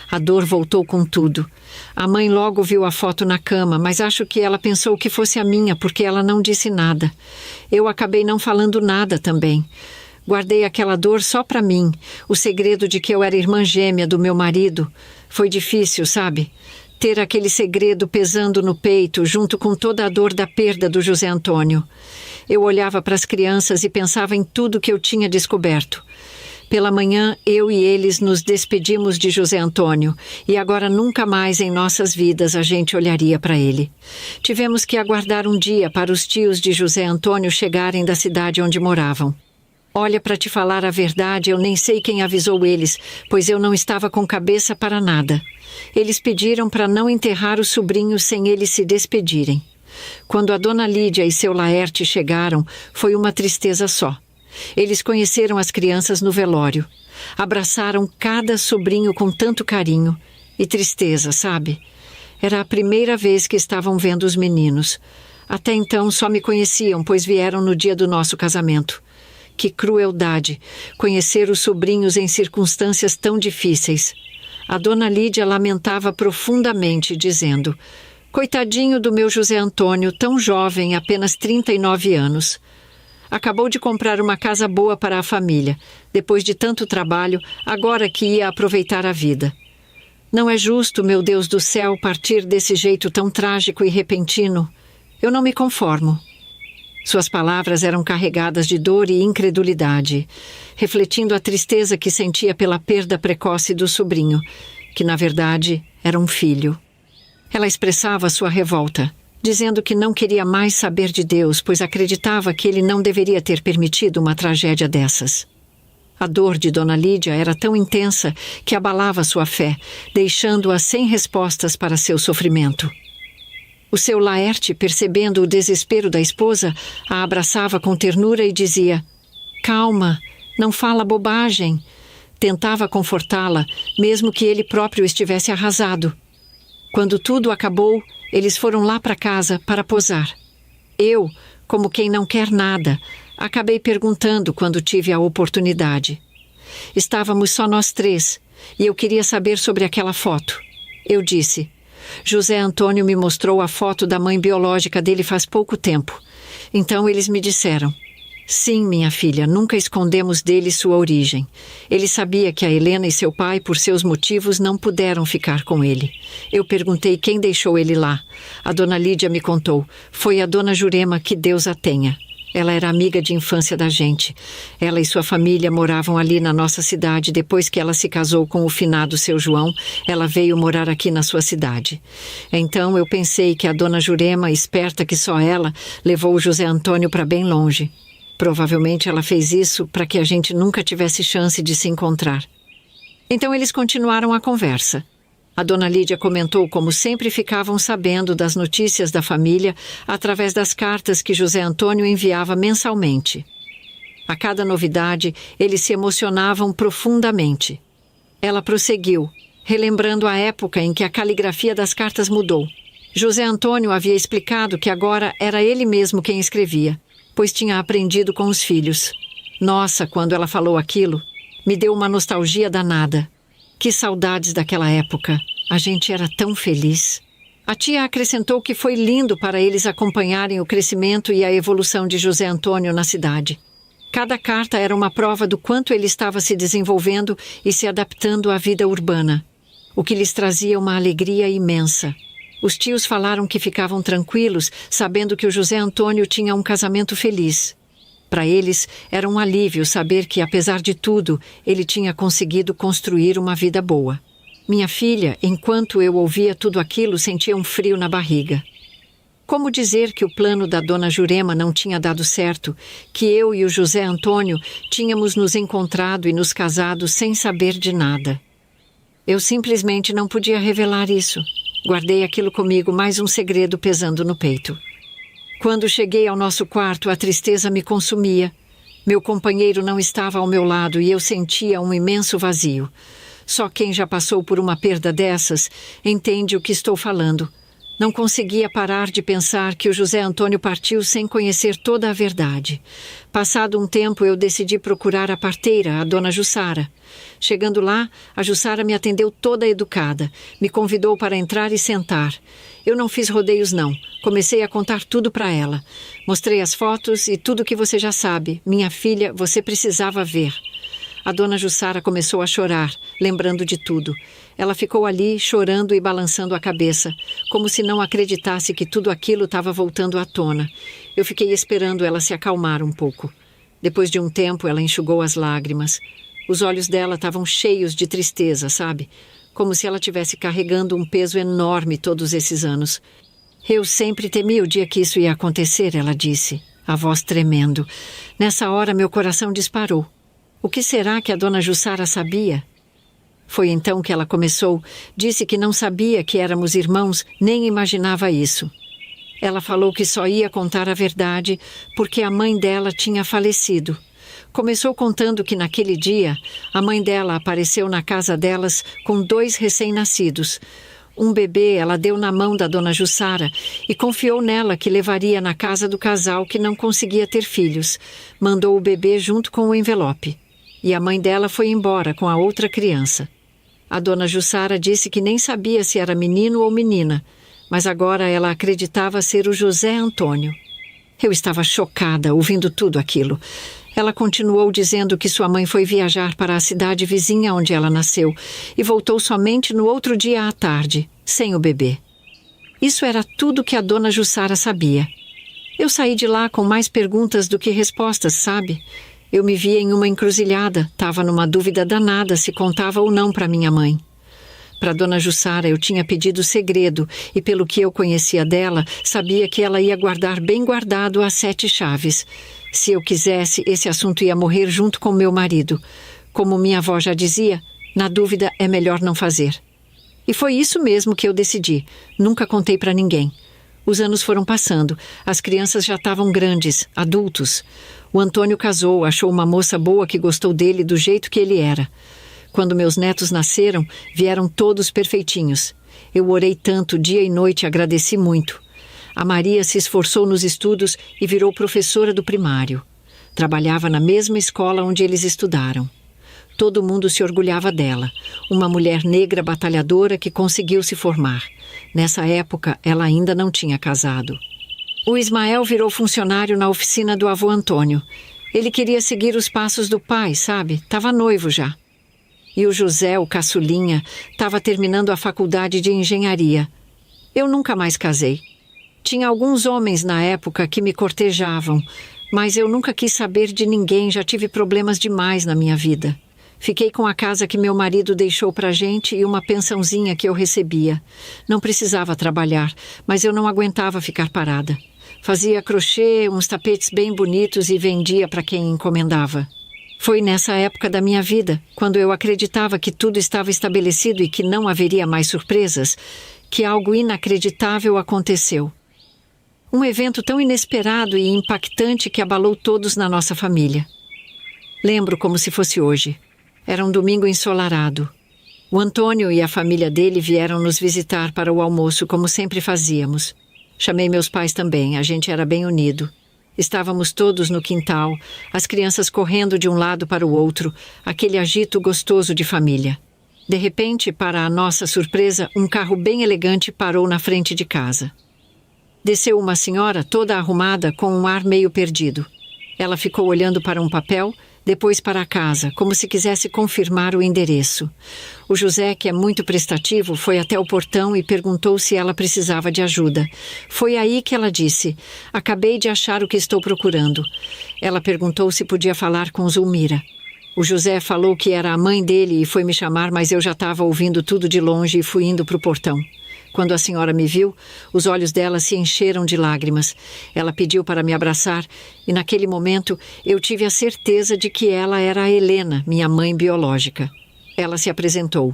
A dor voltou com tudo. A mãe logo viu a foto na cama, mas acho que ela pensou que fosse a minha, porque ela não disse nada. Eu acabei não falando nada também. Guardei aquela dor só para mim, o segredo de que eu era irmã gêmea do meu marido. Foi difícil, sabe? Ter aquele segredo pesando no peito, junto com toda a dor da perda do José Antônio. Eu olhava para as crianças e pensava em tudo que eu tinha descoberto. Pela manhã, eu e eles nos despedimos de José Antônio, e agora nunca mais em nossas vidas a gente olharia para ele. Tivemos que aguardar um dia para os tios de José Antônio chegarem da cidade onde moravam. Olha, para te falar a verdade, eu nem sei quem avisou eles, pois eu não estava com cabeça para nada. Eles pediram para não enterrar o sobrinho sem eles se despedirem. Quando a dona Lídia e seu Laerte chegaram, foi uma tristeza só. Eles conheceram as crianças no velório. Abraçaram cada sobrinho com tanto carinho. E tristeza, sabe? Era a primeira vez que estavam vendo os meninos. Até então só me conheciam, pois vieram no dia do nosso casamento. Que crueldade, conhecer os sobrinhos em circunstâncias tão difíceis. A dona Lídia lamentava profundamente, dizendo: coitadinho do meu José Antônio, tão jovem, apenas 39 anos. Acabou de comprar uma casa boa para a família, depois de tanto trabalho, agora que ia aproveitar a vida. Não é justo, meu Deus do céu, partir desse jeito tão trágico e repentino. Eu não me conformo. Suas palavras eram carregadas de dor e incredulidade, refletindo a tristeza que sentia pela perda precoce do sobrinho, que na verdade era um filho. Ela expressava sua revolta, dizendo que não queria mais saber de Deus, pois acreditava que ele não deveria ter permitido uma tragédia dessas. A dor de Dona Lídia era tão intensa que abalava sua fé, deixando-a sem respostas para seu sofrimento. O seu Laerte, percebendo o desespero da esposa, a abraçava com ternura e dizia: calma, não fala bobagem. Tentava confortá-la, mesmo que ele próprio estivesse arrasado. Quando tudo acabou, eles foram lá para casa para posar. Eu, como quem não quer nada, acabei perguntando quando tive a oportunidade. Estávamos só nós três, e eu queria saber sobre aquela foto. Eu disse: José Antônio me mostrou a foto da mãe biológica dele faz pouco tempo. Então eles me disseram: sim, minha filha, nunca escondemos dele sua origem. Ele sabia que a Helena e seu pai, por seus motivos, não puderam ficar com ele. Eu perguntei quem deixou ele lá. A dona Lídia me contou. Foi a dona Jurema, que Deus a tenha. Ela era amiga de infância da gente. Ela e sua família moravam ali na nossa cidade. Depois que ela se casou com o finado seu João, ela veio morar aqui na sua cidade. Então eu pensei que a dona Jurema, esperta que só ela, levou o José Antônio para bem longe. Provavelmente ela fez isso para que a gente nunca tivesse chance de se encontrar. Então eles continuaram a conversa. A dona Lídia comentou como sempre ficavam sabendo das notícias da família através das cartas que José Antônio enviava mensalmente. A cada novidade, eles se emocionavam profundamente. Ela prosseguiu, relembrando a época em que a caligrafia das cartas mudou. José Antônio havia explicado que agora era ele mesmo quem escrevia, pois tinha aprendido com os filhos. Nossa, quando ela falou aquilo, me deu uma nostalgia danada. Que saudades daquela época. A gente era tão feliz. A tia acrescentou que foi lindo para eles acompanharem o crescimento e a evolução de José Antônio na cidade. Cada carta era uma prova do quanto ele estava se desenvolvendo e se adaptando à vida urbana, o que lhes trazia uma alegria imensa. Os tios falaram que ficavam tranquilos, sabendo que o José Antônio tinha um casamento feliz. Para eles, era um alívio saber que, apesar de tudo, ele tinha conseguido construir uma vida boa. Minha filha, enquanto eu ouvia tudo aquilo, sentia um frio na barriga. Como dizer que o plano da dona Jurema não tinha dado certo, que eu e o José Antônio tínhamos nos encontrado e nos casado sem saber de nada? Eu simplesmente não podia revelar isso. Guardei aquilo comigo, mais um segredo pesando no peito. Quando cheguei ao nosso quarto, a tristeza me consumia. Meu companheiro não estava ao meu lado e eu sentia um imenso vazio. Só quem já passou por uma perda dessas entende o que estou falando. Não conseguia parar de pensar que o José Antônio partiu sem conhecer toda a verdade. Passado um tempo, eu decidi procurar a parteira, a dona Jussara. Chegando lá, a Jussara me atendeu toda educada. Me convidou para entrar e sentar. Eu não fiz rodeios, não. Comecei a contar tudo para ela. Mostrei as fotos e tudo que você já sabe. Minha filha, você precisava ver. A dona Jussara começou a chorar, lembrando de tudo. Ela ficou ali, chorando e balançando a cabeça, como se não acreditasse que tudo aquilo estava voltando à tona. Eu fiquei esperando ela se acalmar um pouco. Depois de um tempo, ela enxugou as lágrimas. Os olhos dela estavam cheios de tristeza, sabe? Como se ela estivesse carregando um peso enorme todos esses anos. Eu sempre temi o dia que isso ia acontecer, ela disse, a voz tremendo. Nessa hora, meu coração disparou. O que será que a dona Jussara sabia? Foi então que ela começou. Disse que não sabia que éramos irmãos, nem imaginava isso. Ela falou que só ia contar a verdade porque a mãe dela tinha falecido. Começou contando que naquele dia, a mãe dela apareceu na casa delas com 2 recém-nascidos. Um bebê ela deu na mão da dona Jussara e confiou nela que levaria na casa do casal que não conseguia ter filhos. Mandou o bebê junto com o envelope. E a mãe dela foi embora com a outra criança. A dona Jussara disse que nem sabia se era menino ou menina, mas agora ela acreditava ser o José Antônio. Eu estava chocada ouvindo tudo aquilo. Ela continuou dizendo que sua mãe foi viajar para a cidade vizinha onde ela nasceu e voltou somente no outro dia à tarde, sem o bebê. Isso era tudo que a dona Jussara sabia. Eu saí de lá com mais perguntas do que respostas, sabe? Eu me via em uma encruzilhada, estava numa dúvida danada se contava ou não para minha mãe. Para dona Jussara eu tinha pedido segredo e pelo que eu conhecia dela, sabia que ela ia guardar bem guardado as 7 chaves. Se eu quisesse, esse assunto ia morrer junto com meu marido. Como minha avó já dizia, na dúvida é melhor não fazer. E foi isso mesmo que eu decidi. Nunca contei para ninguém. Os anos foram passando. As crianças já estavam grandes, adultos. O Antônio casou, achou uma moça boa que gostou dele do jeito que ele era. Quando meus netos nasceram, vieram todos perfeitinhos. Eu orei tanto, dia e noite, agradeci muito. A Maria se esforçou nos estudos e virou professora do primário. Trabalhava na mesma escola onde eles estudaram. Todo mundo se orgulhava dela. Uma mulher negra batalhadora que conseguiu se formar. Nessa época, ela ainda não tinha casado. O Ismael virou funcionário na oficina do avô Antônio. Ele queria seguir os passos do pai, sabe? Estava noivo já. E o José, o caçulinha, estava terminando a faculdade de engenharia. Eu nunca mais casei. Tinha alguns homens na época que me cortejavam, mas eu nunca quis saber de ninguém, já tive problemas demais na minha vida. Fiquei com a casa que meu marido deixou pra gente e uma pensãozinha que eu recebia. Não precisava trabalhar, mas eu não aguentava ficar parada. Fazia crochê, uns tapetes bem bonitos e vendia para quem encomendava. Foi nessa época da minha vida, quando eu acreditava que tudo estava estabelecido e que não haveria mais surpresas, que algo inacreditável aconteceu. Um evento tão inesperado e impactante que abalou todos na nossa família. Lembro como se fosse hoje. Era um domingo ensolarado. O Antônio e a família dele vieram nos visitar para o almoço, como sempre fazíamos. Chamei meus pais também, a gente era bem unido. Estávamos todos no quintal, as crianças correndo de um lado para o outro, aquele agito gostoso de família. De repente, para a nossa surpresa, um carro bem elegante parou na frente de casa. Desceu uma senhora toda arrumada com um ar meio perdido. Ela ficou olhando para um papel, depois para a casa, como se quisesse confirmar o endereço. O José, que é muito prestativo, foi até o portão e perguntou se ela precisava de ajuda. Foi aí que ela disse: "Acabei de achar o que estou procurando." Ela perguntou se podia falar com Zulmira. O José falou que era a mãe dele e foi me chamar, mas eu já estava ouvindo tudo de longe e fui indo para o portão. Quando a senhora me viu, os olhos dela se encheram de lágrimas. Ela pediu para me abraçar e naquele momento eu tive a certeza de que ela era a Helena, minha mãe biológica. Ela se apresentou.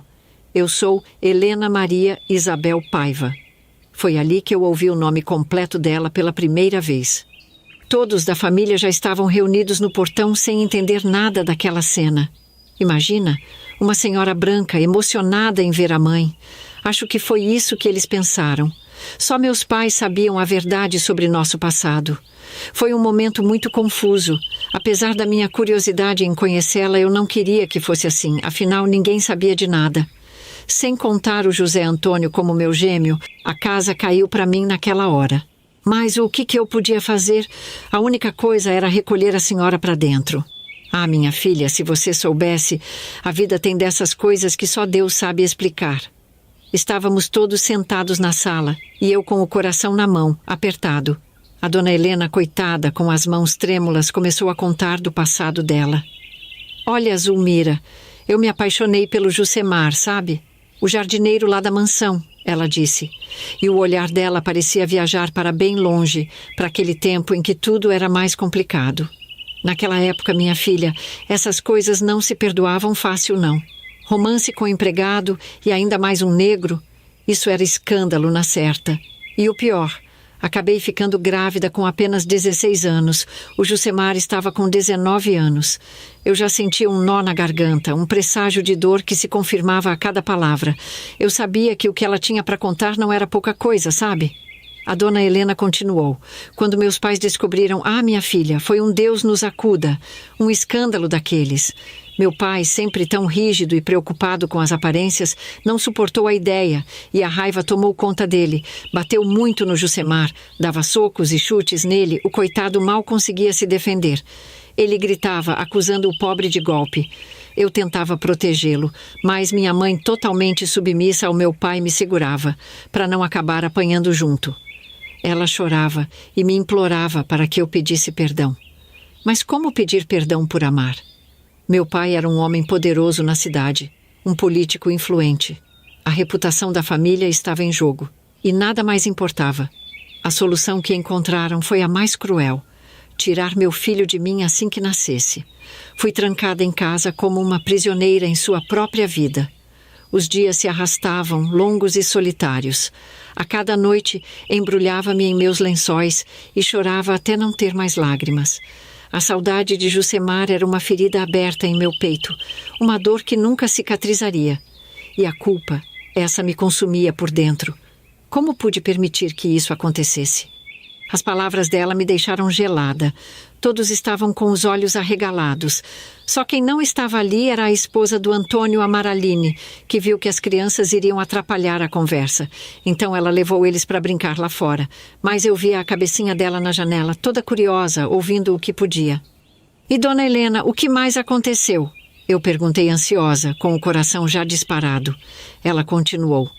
Eu sou Helena Maria Isabel Paiva. Foi ali que eu ouvi o nome completo dela pela primeira vez. Todos da família já estavam reunidos no portão sem entender nada daquela cena. Imagina, uma senhora branca emocionada em ver a mãe. Acho que foi isso que eles pensaram. Só meus pais sabiam a verdade sobre nosso passado. Foi um momento muito confuso. Apesar da minha curiosidade em conhecê-la, eu não queria que fosse assim. Afinal, ninguém sabia de nada. Sem contar o José Antônio como meu gêmeo, a casa caiu para mim naquela hora. Mas o que eu podia fazer? A única coisa era recolher a senhora para dentro. Ah, minha filha, se você soubesse, a vida tem dessas coisas que só Deus sabe explicar. Estávamos todos sentados na sala e eu com o coração na mão, apertado. A dona Helena, coitada, com as mãos trêmulas, começou a contar do passado dela. Olha, Zulmira, eu me apaixonei pelo Jucemar, sabe? O jardineiro lá da mansão, ela disse. E o olhar dela parecia viajar para bem longe, para aquele tempo em que tudo era mais complicado. Naquela época, minha filha, essas coisas não se perdoavam fácil, não. Romance com empregado e ainda mais um negro, isso era escândalo na certa. E o pior, Acabei ficando grávida com apenas 16 anos. O Jusemar estava com 19 anos. Eu já sentia um nó na garganta, um presságio de dor que se confirmava a cada palavra. Eu sabia que o que ela tinha para contar não era pouca coisa, sabe? A dona Helena continuou. Quando meus pais descobriram, minha filha, foi um Deus nos acuda, um escândalo daqueles. Meu pai, sempre tão rígido e preocupado com as aparências, não suportou a ideia e a raiva tomou conta dele. Bateu muito no Jusemar, dava socos e chutes nele, o coitado mal conseguia se defender. Ele gritava, acusando o pobre de golpe. Eu tentava protegê-lo, mas minha mãe, totalmente submissa ao meu pai, me segurava, para não acabar apanhando junto. Ela chorava e me implorava para que eu pedisse perdão. Mas como pedir perdão por amar? Meu pai era um homem poderoso na cidade, um político influente. A reputação da família estava em jogo e nada mais importava. A solução que encontraram foi a mais cruel: tirar meu filho de mim assim que nascesse. Fui trancada em casa como uma prisioneira em sua própria vida. Os dias se arrastavam, longos e solitários. A cada noite, embrulhava-me em meus lençóis e chorava até não ter mais lágrimas. A saudade de Jusemar era uma ferida aberta em meu peito, uma dor que nunca cicatrizaria. E a culpa, essa me consumia por dentro. Como pude permitir que isso acontecesse? As palavras dela me deixaram gelada. Todos estavam com os olhos arregalados. Só quem não estava ali era a esposa do Antônio Amaralini, que viu que as crianças iriam atrapalhar a conversa. Então ela levou eles para brincar lá fora. Mas eu via a cabecinha dela na janela, toda curiosa, ouvindo o que podia. E Dona Helena, o que mais aconteceu? Eu perguntei ansiosa, com o coração já disparado. Ela continuou.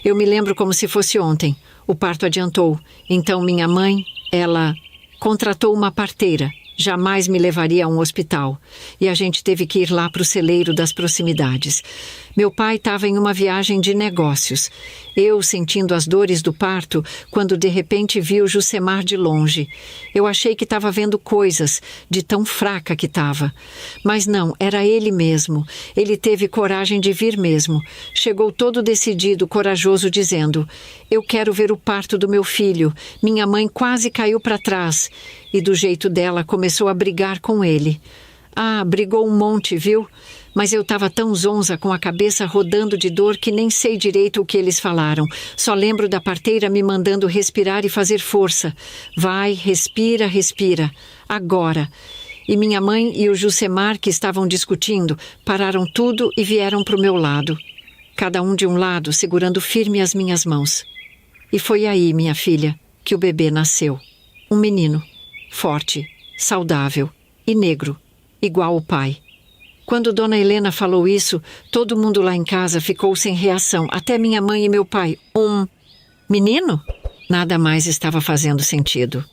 Eu me lembro como se fosse ontem. O parto adiantou. Então minha mãe, ela contratou uma parteira. Jamais me levaria a um hospital. E a gente teve que ir lá para o celeiro das proximidades. Meu pai estava em uma viagem de negócios. Eu sentindo as dores do parto, quando de repente vi o Jusemar de longe. Eu achei que estava vendo coisas, de tão fraca que estava. Mas não, era ele mesmo. Ele teve coragem de vir mesmo. Chegou todo decidido, corajoso, dizendo: eu quero ver o parto do meu filho. Minha mãe quase caiu para trás. E do jeito dela começou a brigar com ele. Brigou um monte, viu? Mas eu estava tão zonza com a cabeça rodando de dor que nem sei direito o que eles falaram. Só lembro da parteira me mandando respirar e fazer força. Vai, respira, respira. Agora. E minha mãe e o Jusemar, que estavam discutindo, pararam tudo e vieram para o meu lado. Cada um de um lado, segurando firme as minhas mãos. E foi aí, minha filha, que o bebê nasceu. Um menino. Forte, saudável e negro, igual o pai. Quando Dona Helena falou isso, todo mundo lá em casa ficou sem reação, até minha mãe e meu pai. Um menino? Nada mais estava fazendo sentido.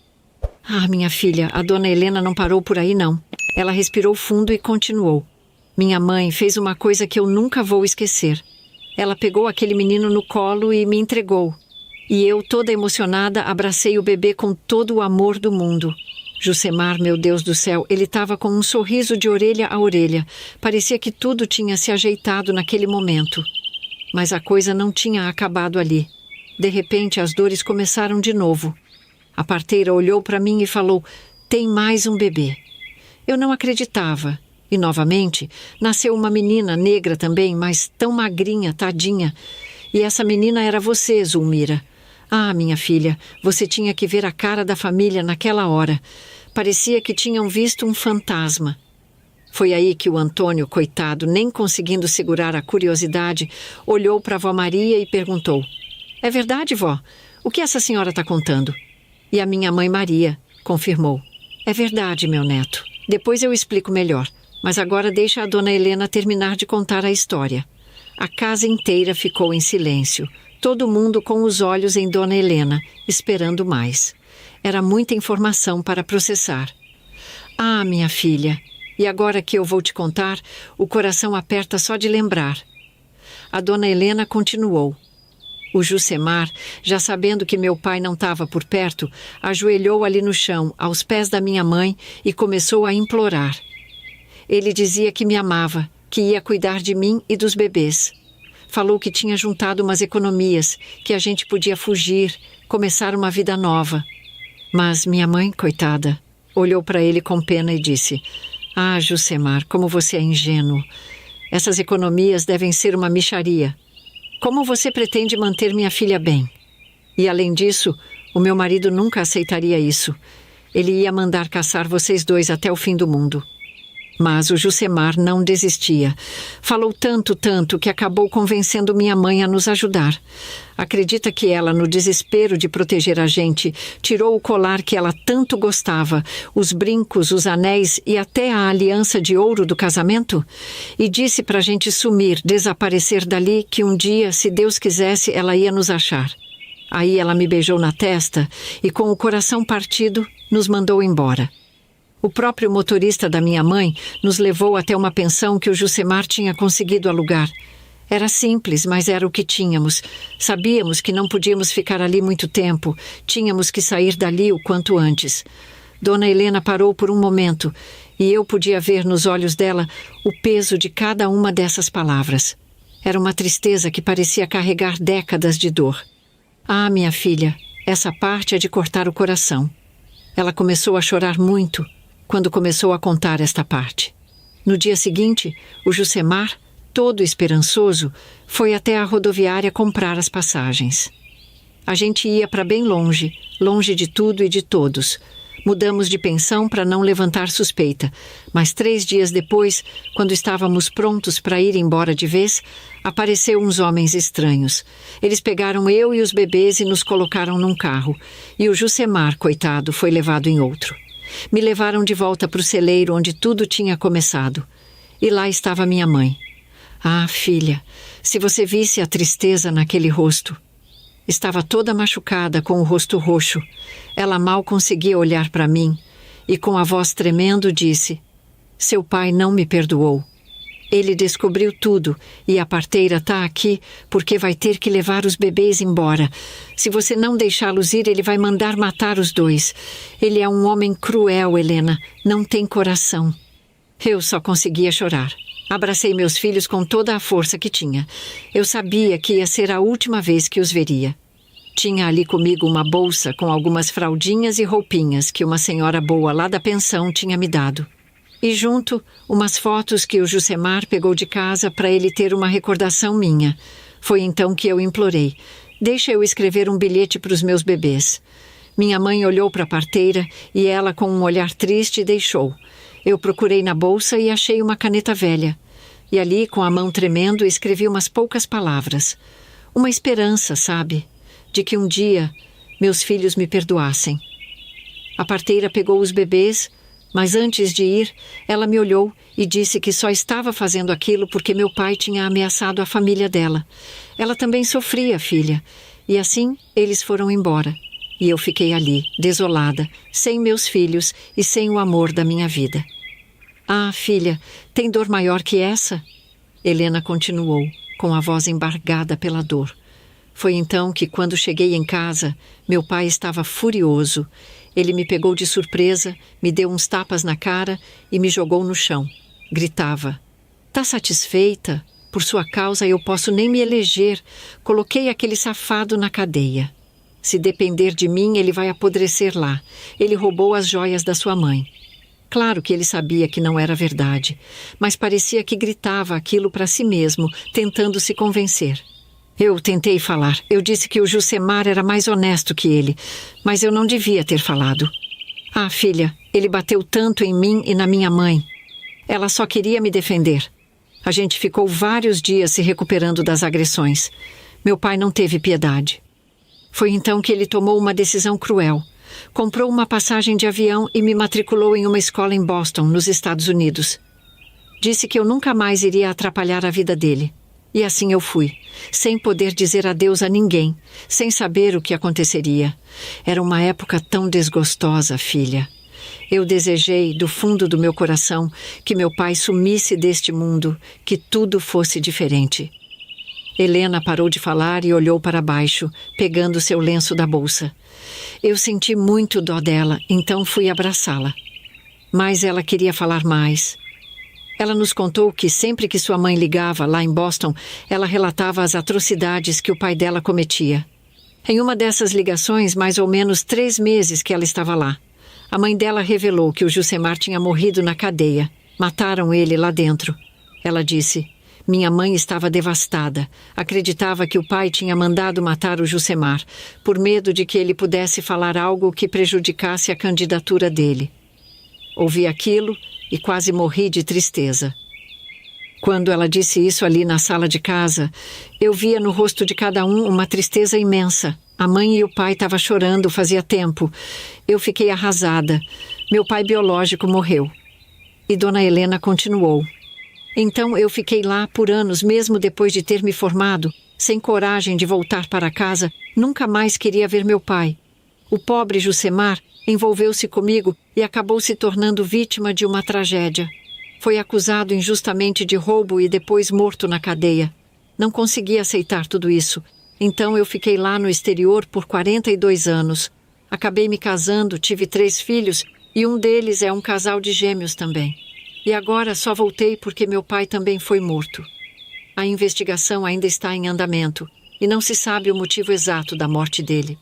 Minha filha, a Dona Helena não parou por aí não. Ela respirou fundo e continuou. Minha mãe fez uma coisa que eu nunca vou esquecer. Ela pegou aquele menino no colo e me entregou. E eu, toda emocionada, abracei o bebê com todo o amor do mundo. Jusemar, meu Deus do céu, ele estava com um sorriso de orelha a orelha. Parecia que tudo tinha se ajeitado naquele momento. Mas a coisa não tinha acabado ali. De repente, as dores começaram de novo. A parteira olhou para mim e falou: tem mais um bebê. Eu não acreditava. E, novamente, nasceu uma menina negra também, mas tão magrinha, tadinha. E essa menina era você, Zulmira. Minha filha, você tinha que ver a cara da família naquela hora. Parecia que tinham visto um fantasma. Foi aí que o Antônio, coitado, nem conseguindo segurar a curiosidade, olhou para a vó Maria e perguntou: é verdade, vó? O que essa senhora está contando? E a minha mãe Maria confirmou: é verdade, meu neto. Depois eu explico melhor, mas agora deixa a Dona Helena terminar de contar a história. A casa inteira ficou em silêncio. Todo mundo com os olhos em Dona Helena, esperando mais. Era muita informação para processar. Minha filha, e agora que eu vou te contar, o coração aperta só de lembrar. A Dona Helena continuou. O Jusemar, já sabendo que meu pai não estava por perto, ajoelhou ali no chão, aos pés da minha mãe, e começou a implorar. Ele dizia que me amava, que ia cuidar de mim e dos bebês. Falou que tinha juntado umas economias, que a gente podia fugir, começar uma vida nova. Mas minha mãe, coitada, olhou para ele com pena e disse: "Ah, Jusemar, como você é ingênuo. Essas economias devem ser uma mixaria. Como você pretende manter minha filha bem? E além disso, o meu marido nunca aceitaria isso. Ele ia mandar caçar vocês dois até o fim do mundo." Mas o Jusemar não desistia. Falou tanto, que acabou convencendo minha mãe a nos ajudar. Acredita que ela, no desespero de proteger a gente, tirou o colar que ela tanto gostava, os brincos, os anéis e até a aliança de ouro do casamento? E disse pra gente sumir, desaparecer dali, que um dia, se Deus quisesse, ela ia nos achar. Aí ela me beijou na testa e, com o coração partido, nos mandou embora. O próprio motorista da minha mãe nos levou até uma pensão que o Jusemar tinha conseguido alugar. Era simples, mas era o que tínhamos. Sabíamos que não podíamos ficar ali muito tempo. Tínhamos que sair dali o quanto antes. Dona Helena parou por um momento e eu podia ver nos olhos dela o peso de cada uma dessas palavras. Era uma tristeza que parecia carregar décadas de dor. "Ah, minha filha, essa parte é de cortar o coração." Ela começou a chorar muito quando começou a contar esta parte. No dia seguinte, o Jusemar, todo esperançoso, foi até a rodoviária comprar as passagens. A gente ia para bem longe, longe de tudo e de todos. Mudamos de pensão para não levantar suspeita, mas 3 dias depois, quando estávamos prontos para ir embora de vez, apareceu uns homens estranhos. Eles pegaram eu e os bebês e nos colocaram num carro, e o Jusemar, coitado, foi levado em outro. Me levaram de volta para o celeiro onde tudo tinha começado. E lá estava minha mãe. Ah, filha, se você visse a tristeza naquele rosto. Estava toda machucada, com o rosto roxo. Ela mal conseguia olhar para mim e, com a voz tremendo, disse: "Seu pai não me perdoou. Ele descobriu tudo e a parteira está aqui porque vai ter que levar os bebês embora. Se você não deixá-los ir, ele vai mandar matar os 2. Ele é um homem cruel, Helena. Não tem coração." Eu só conseguia chorar. Abracei meus filhos com toda a força que tinha. Eu sabia que ia ser a última vez que os veria. Tinha ali comigo uma bolsa com algumas fraldinhas e roupinhas que uma senhora boa lá da pensão tinha me dado. E junto, umas fotos que o Jusemar pegou de casa para ele ter uma recordação minha. Foi então que eu implorei: "Deixa eu escrever um bilhete para os meus bebês." Minha mãe olhou para a parteira e ela, com um olhar triste, deixou. Eu procurei na bolsa e achei uma caneta velha. E ali, com a mão tremendo, escrevi umas poucas palavras. Uma esperança, sabe? De que um dia meus filhos me perdoassem. A parteira pegou os bebês, mas antes de ir, ela me olhou e disse que só estava fazendo aquilo porque meu pai tinha ameaçado a família dela. Ela também sofria, filha. E assim, eles foram embora. E eu fiquei ali, desolada, sem meus filhos e sem o amor da minha vida. "Ah, filha, tem dor maior que essa?" Helena continuou, com a voz embargada pela dor. Foi então que, quando cheguei em casa, meu pai estava furioso. Ele me pegou de surpresa, me deu uns tapas na cara e me jogou no chão. Gritava: "Tá satisfeita? Por sua causa eu posso nem me eleger. Coloquei aquele safado na cadeia. Se depender de mim, ele vai apodrecer lá. Ele roubou as joias da sua mãe." Claro que ele sabia que não era verdade, mas parecia que gritava aquilo para si mesmo, tentando se convencer. Eu tentei falar. Eu disse que o Jusemar era mais honesto que ele, mas eu não devia ter falado. "Ah, filha, ele bateu tanto em mim e na minha mãe. Ela só queria me defender." A gente ficou vários dias se recuperando das agressões. Meu pai não teve piedade. Foi então que ele tomou uma decisão cruel. Comprou uma passagem de avião e me matriculou em uma escola em Boston, nos Estados Unidos. Disse que eu nunca mais iria atrapalhar a vida dele. E assim eu fui, sem poder dizer adeus a ninguém, sem saber o que aconteceria. Era uma época tão desgostosa, filha. Eu desejei, do fundo do meu coração, que meu pai sumisse deste mundo, que tudo fosse diferente. Helena parou de falar e olhou para baixo, pegando seu lenço da bolsa. Eu senti muito dó dela, então fui abraçá-la. Mas ela queria falar mais. Ela nos contou que sempre que sua mãe ligava lá em Boston, ela relatava as atrocidades que o pai dela cometia. Em uma dessas ligações, mais ou menos 3 meses que ela estava lá, a mãe dela revelou que o Jusemar tinha morrido na cadeia. Mataram ele lá dentro. Ela disse: minha mãe estava devastada. Acreditava que o pai tinha mandado matar o Jusemar, por medo de que ele pudesse falar algo que prejudicasse a candidatura dele. Ouvi aquilo e quase morri de tristeza. Quando ela disse isso ali na sala de casa, eu via no rosto de cada um uma tristeza imensa. A mãe e o pai estavam chorando fazia tempo. Eu fiquei arrasada. Meu pai biológico morreu. E Dona Helena continuou. Então eu fiquei lá por anos, mesmo depois de ter me formado, sem coragem de voltar para casa, nunca mais queria ver meu pai. O pobre Jusemar envolveu-se comigo e acabou se tornando vítima de uma tragédia. Foi acusado injustamente de roubo e depois morto na cadeia. Não consegui aceitar tudo isso. Então eu fiquei lá no exterior por 42 anos. Acabei me casando, tive 3 filhos e um deles é um casal de gêmeos também. E agora só voltei porque meu pai também foi morto. A investigação ainda está em andamento e não se sabe o motivo exato da morte dele.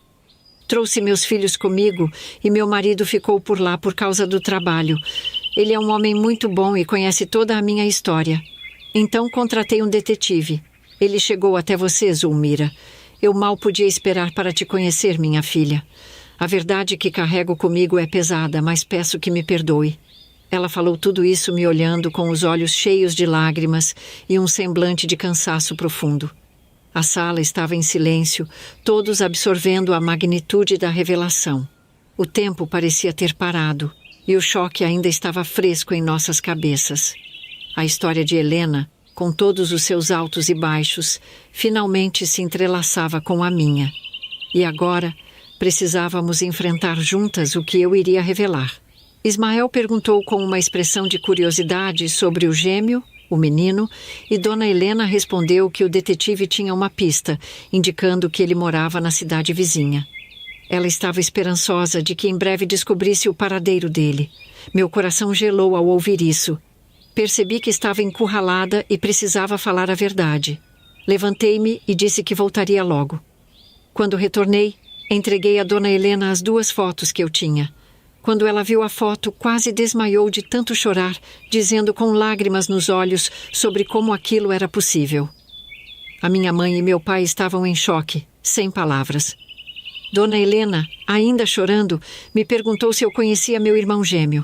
Trouxe meus filhos comigo e meu marido ficou por lá por causa do trabalho. Ele é um homem muito bom e conhece toda a minha história. Então contratei um detetive. Ele chegou até você, Zulmira. Eu mal podia esperar para te conhecer, minha filha. A verdade que carrego comigo é pesada, mas peço que me perdoe. Ela falou tudo isso me olhando com os olhos cheios de lágrimas e um semblante de cansaço profundo. A sala estava em silêncio, todos absorvendo a magnitude da revelação. O tempo parecia ter parado e o choque ainda estava fresco em nossas cabeças. A história de Helena, com todos os seus altos e baixos, finalmente se entrelaçava com a minha. E agora precisávamos enfrentar juntas o que eu iria revelar. Ismael perguntou com uma expressão de curiosidade sobre o gêmeo, o menino, e Dona Helena respondeu que o detetive tinha uma pista, indicando que ele morava na cidade vizinha. Ela estava esperançosa de que em breve descobrisse o paradeiro dele. Meu coração gelou ao ouvir isso. Percebi que estava encurralada e precisava falar a verdade. Levantei-me e disse que voltaria logo. Quando retornei, entreguei a Dona Helena as 2 fotos que eu tinha. Quando ela viu a foto, quase desmaiou de tanto chorar, dizendo com lágrimas nos olhos sobre como aquilo era possível. A minha mãe e meu pai estavam em choque, sem palavras. Dona Helena, ainda chorando, me perguntou se eu conhecia meu irmão gêmeo.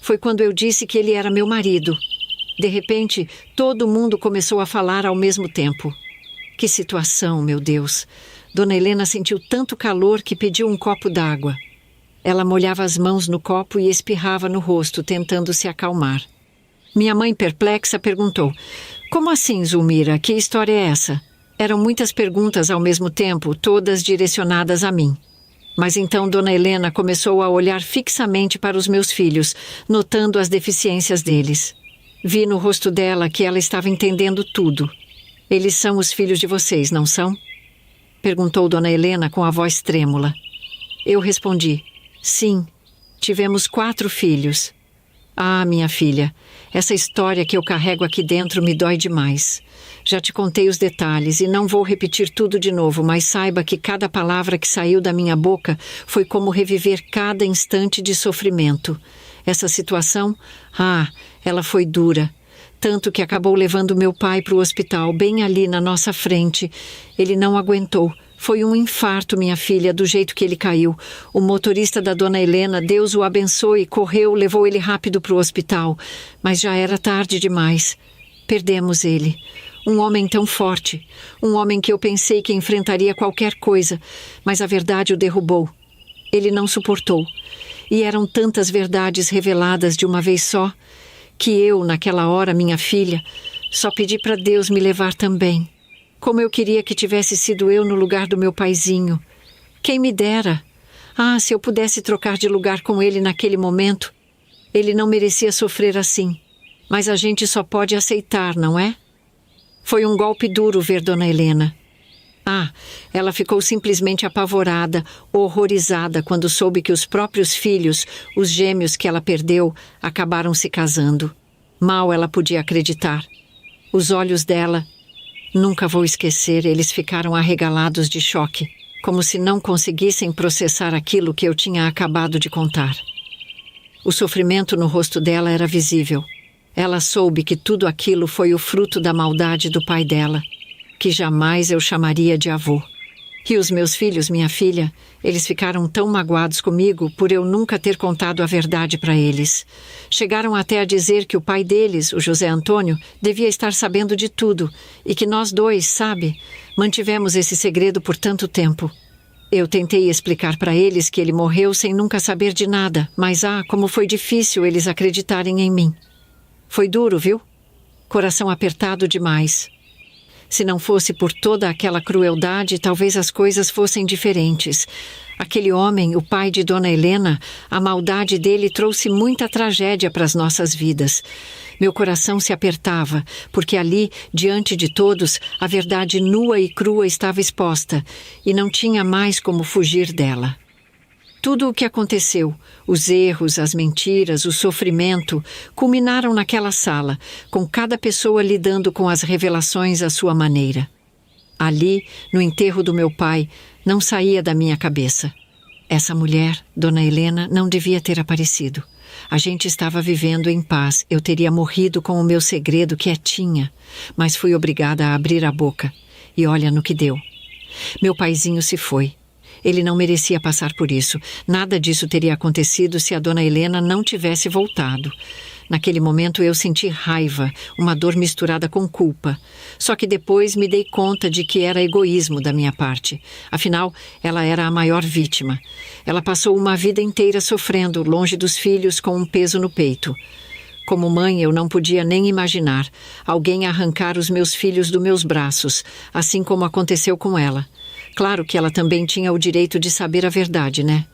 Foi quando eu disse que ele era meu marido. De repente, todo mundo começou a falar ao mesmo tempo. Que situação, meu Deus! Dona Helena sentiu tanto calor que pediu um copo d'água. Ela molhava as mãos no copo e espirrava no rosto, tentando se acalmar. Minha mãe, perplexa, perguntou: como assim, Zulmira? Que história é essa? Eram muitas perguntas ao mesmo tempo, todas direcionadas a mim. Mas então Dona Helena começou a olhar fixamente para os meus filhos, notando as deficiências deles. Vi no rosto dela que ela estava entendendo tudo. Eles são os filhos de vocês, não são? Perguntou Dona Helena com a voz trêmula. Eu respondi: sim, tivemos 4 filhos. Ah, minha filha, essa história que eu carrego aqui dentro me dói demais. Já te contei os detalhes e não vou repetir tudo de novo, mas saiba que cada palavra que saiu da minha boca foi como reviver cada instante de sofrimento. Essa situação, ela foi dura. Tanto que acabou levando meu pai para o hospital, bem ali na nossa frente. Ele não aguentou. Foi um infarto, minha filha, do jeito que ele caiu. O motorista da Dona Helena, Deus o abençoe, correu, levou ele rápido para o hospital. Mas já era tarde demais. Perdemos ele. Um homem tão forte. Um homem que eu pensei que enfrentaria qualquer coisa. Mas a verdade o derrubou. Ele não suportou. E eram tantas verdades reveladas de uma vez só, que eu, naquela hora, minha filha, só pedi para Deus me levar também. Como eu queria que tivesse sido eu no lugar do meu paizinho. Quem me dera. Se eu pudesse trocar de lugar com ele naquele momento. Ele não merecia sofrer assim. Mas a gente só pode aceitar, não é? Foi um golpe duro ver Dona Helena. Ela ficou simplesmente apavorada, horrorizada quando soube que os próprios filhos, os gêmeos que ela perdeu, acabaram se casando. Mal ela podia acreditar. Os olhos dela, nunca vou esquecer, eles ficaram arregalados de choque, como se não conseguissem processar aquilo que eu tinha acabado de contar. O sofrimento no rosto dela era visível. Ela soube que tudo aquilo foi o fruto da maldade do pai dela, que jamais eu chamaria de avô. E os meus filhos, minha filha, eles ficaram tão magoados comigo por eu nunca ter contado a verdade para eles. Chegaram até a dizer que o pai deles, o José Antônio, devia estar sabendo de tudo e que nós dois, sabe, mantivemos esse segredo por tanto tempo. Eu tentei explicar para eles que ele morreu sem nunca saber de nada, mas como foi difícil eles acreditarem em mim. Foi duro, viu? Coração apertado demais. Se não fosse por toda aquela crueldade, talvez as coisas fossem diferentes. Aquele homem, o pai de Dona Helena, a maldade dele trouxe muita tragédia para as nossas vidas. Meu coração se apertava, porque ali, diante de todos, a verdade nua e crua estava exposta, e não tinha mais como fugir dela. Tudo o que aconteceu, os erros, as mentiras, o sofrimento, culminaram naquela sala, com cada pessoa lidando com as revelações à sua maneira. Ali, no enterro do meu pai, não saía da minha cabeça. Essa mulher, Dona Helena, não devia ter aparecido. A gente estava vivendo em paz. Eu teria morrido com o meu segredo quietinha, mas fui obrigada a abrir a boca. E olha no que deu. Meu paizinho se foi. Ele não merecia passar por isso. Nada disso teria acontecido se a Dona Helena não tivesse voltado. Naquele momento eu senti raiva, uma dor misturada com culpa. Só que depois me dei conta de que era egoísmo da minha parte. Afinal, ela era a maior vítima. Ela passou uma vida inteira sofrendo, longe dos filhos, com um peso no peito. Como mãe, eu não podia nem imaginar alguém arrancar os meus filhos dos meus braços, assim como aconteceu com ela. Claro que ela também tinha o direito de saber a verdade, né?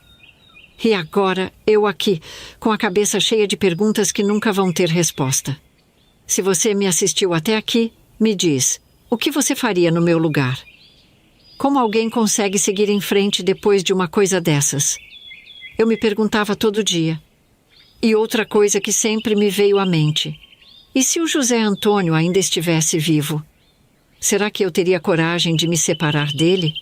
E agora, eu aqui, com a cabeça cheia de perguntas que nunca vão ter resposta. Se você me assistiu até aqui, me diz, o que você faria no meu lugar? Como alguém consegue seguir em frente depois de uma coisa dessas? Eu me perguntava todo dia. E outra coisa que sempre me veio à mente. E se o José Antônio ainda estivesse vivo? Será que eu teria coragem de me separar dele?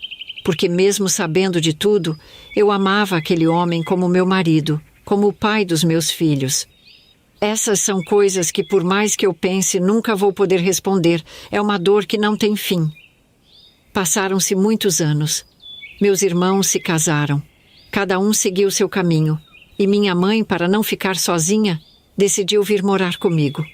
Porque mesmo sabendo de tudo, eu amava aquele homem como meu marido, como o pai dos meus filhos. Essas são coisas que, por mais que eu pense, nunca vou poder responder. É uma dor que não tem fim. Passaram-se muitos anos. Meus irmãos se casaram. Cada um seguiu seu caminho. E minha mãe, para não ficar sozinha, decidiu vir morar comigo.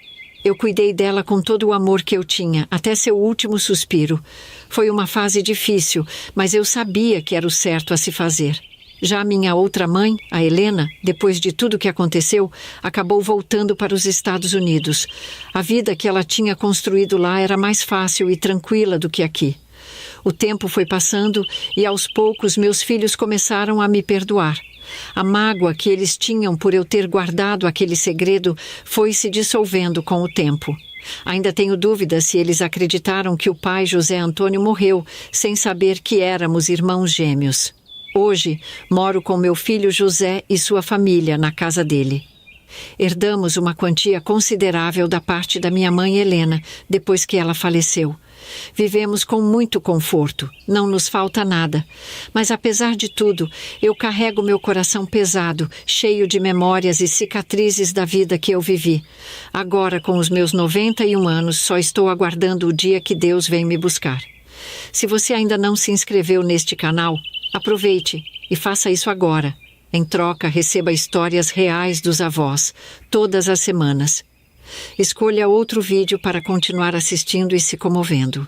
Eu cuidei dela com todo o amor que eu tinha, até seu último suspiro. Foi uma fase difícil, mas eu sabia que era o certo a se fazer. Já minha outra mãe, a Helena, depois de tudo que aconteceu, acabou voltando para os Estados Unidos. A vida que ela tinha construído lá era mais fácil e tranquila do que aqui. O tempo foi passando e, aos poucos, meus filhos começaram a me perdoar. A mágoa que eles tinham por eu ter guardado aquele segredo foi se dissolvendo com o tempo. Ainda tenho dúvidas se eles acreditaram que o pai José Antônio morreu sem saber que éramos irmãos gêmeos. Hoje, moro com meu filho José e sua família na casa dele. Herdamos uma quantia considerável da parte da minha mãe Helena, depois que ela faleceu. Vivemos com muito conforto, não nos falta nada. Mas apesar de tudo, eu carrego meu coração pesado, cheio de memórias e cicatrizes da vida que eu vivi. Agora, com os meus 91 anos, só estou aguardando o dia que Deus vem me buscar. Se você ainda não se inscreveu neste canal, aproveite e faça isso agora. Em troca, receba histórias reais dos avós, todas as semanas. Escolha outro vídeo para continuar assistindo e se comovendo.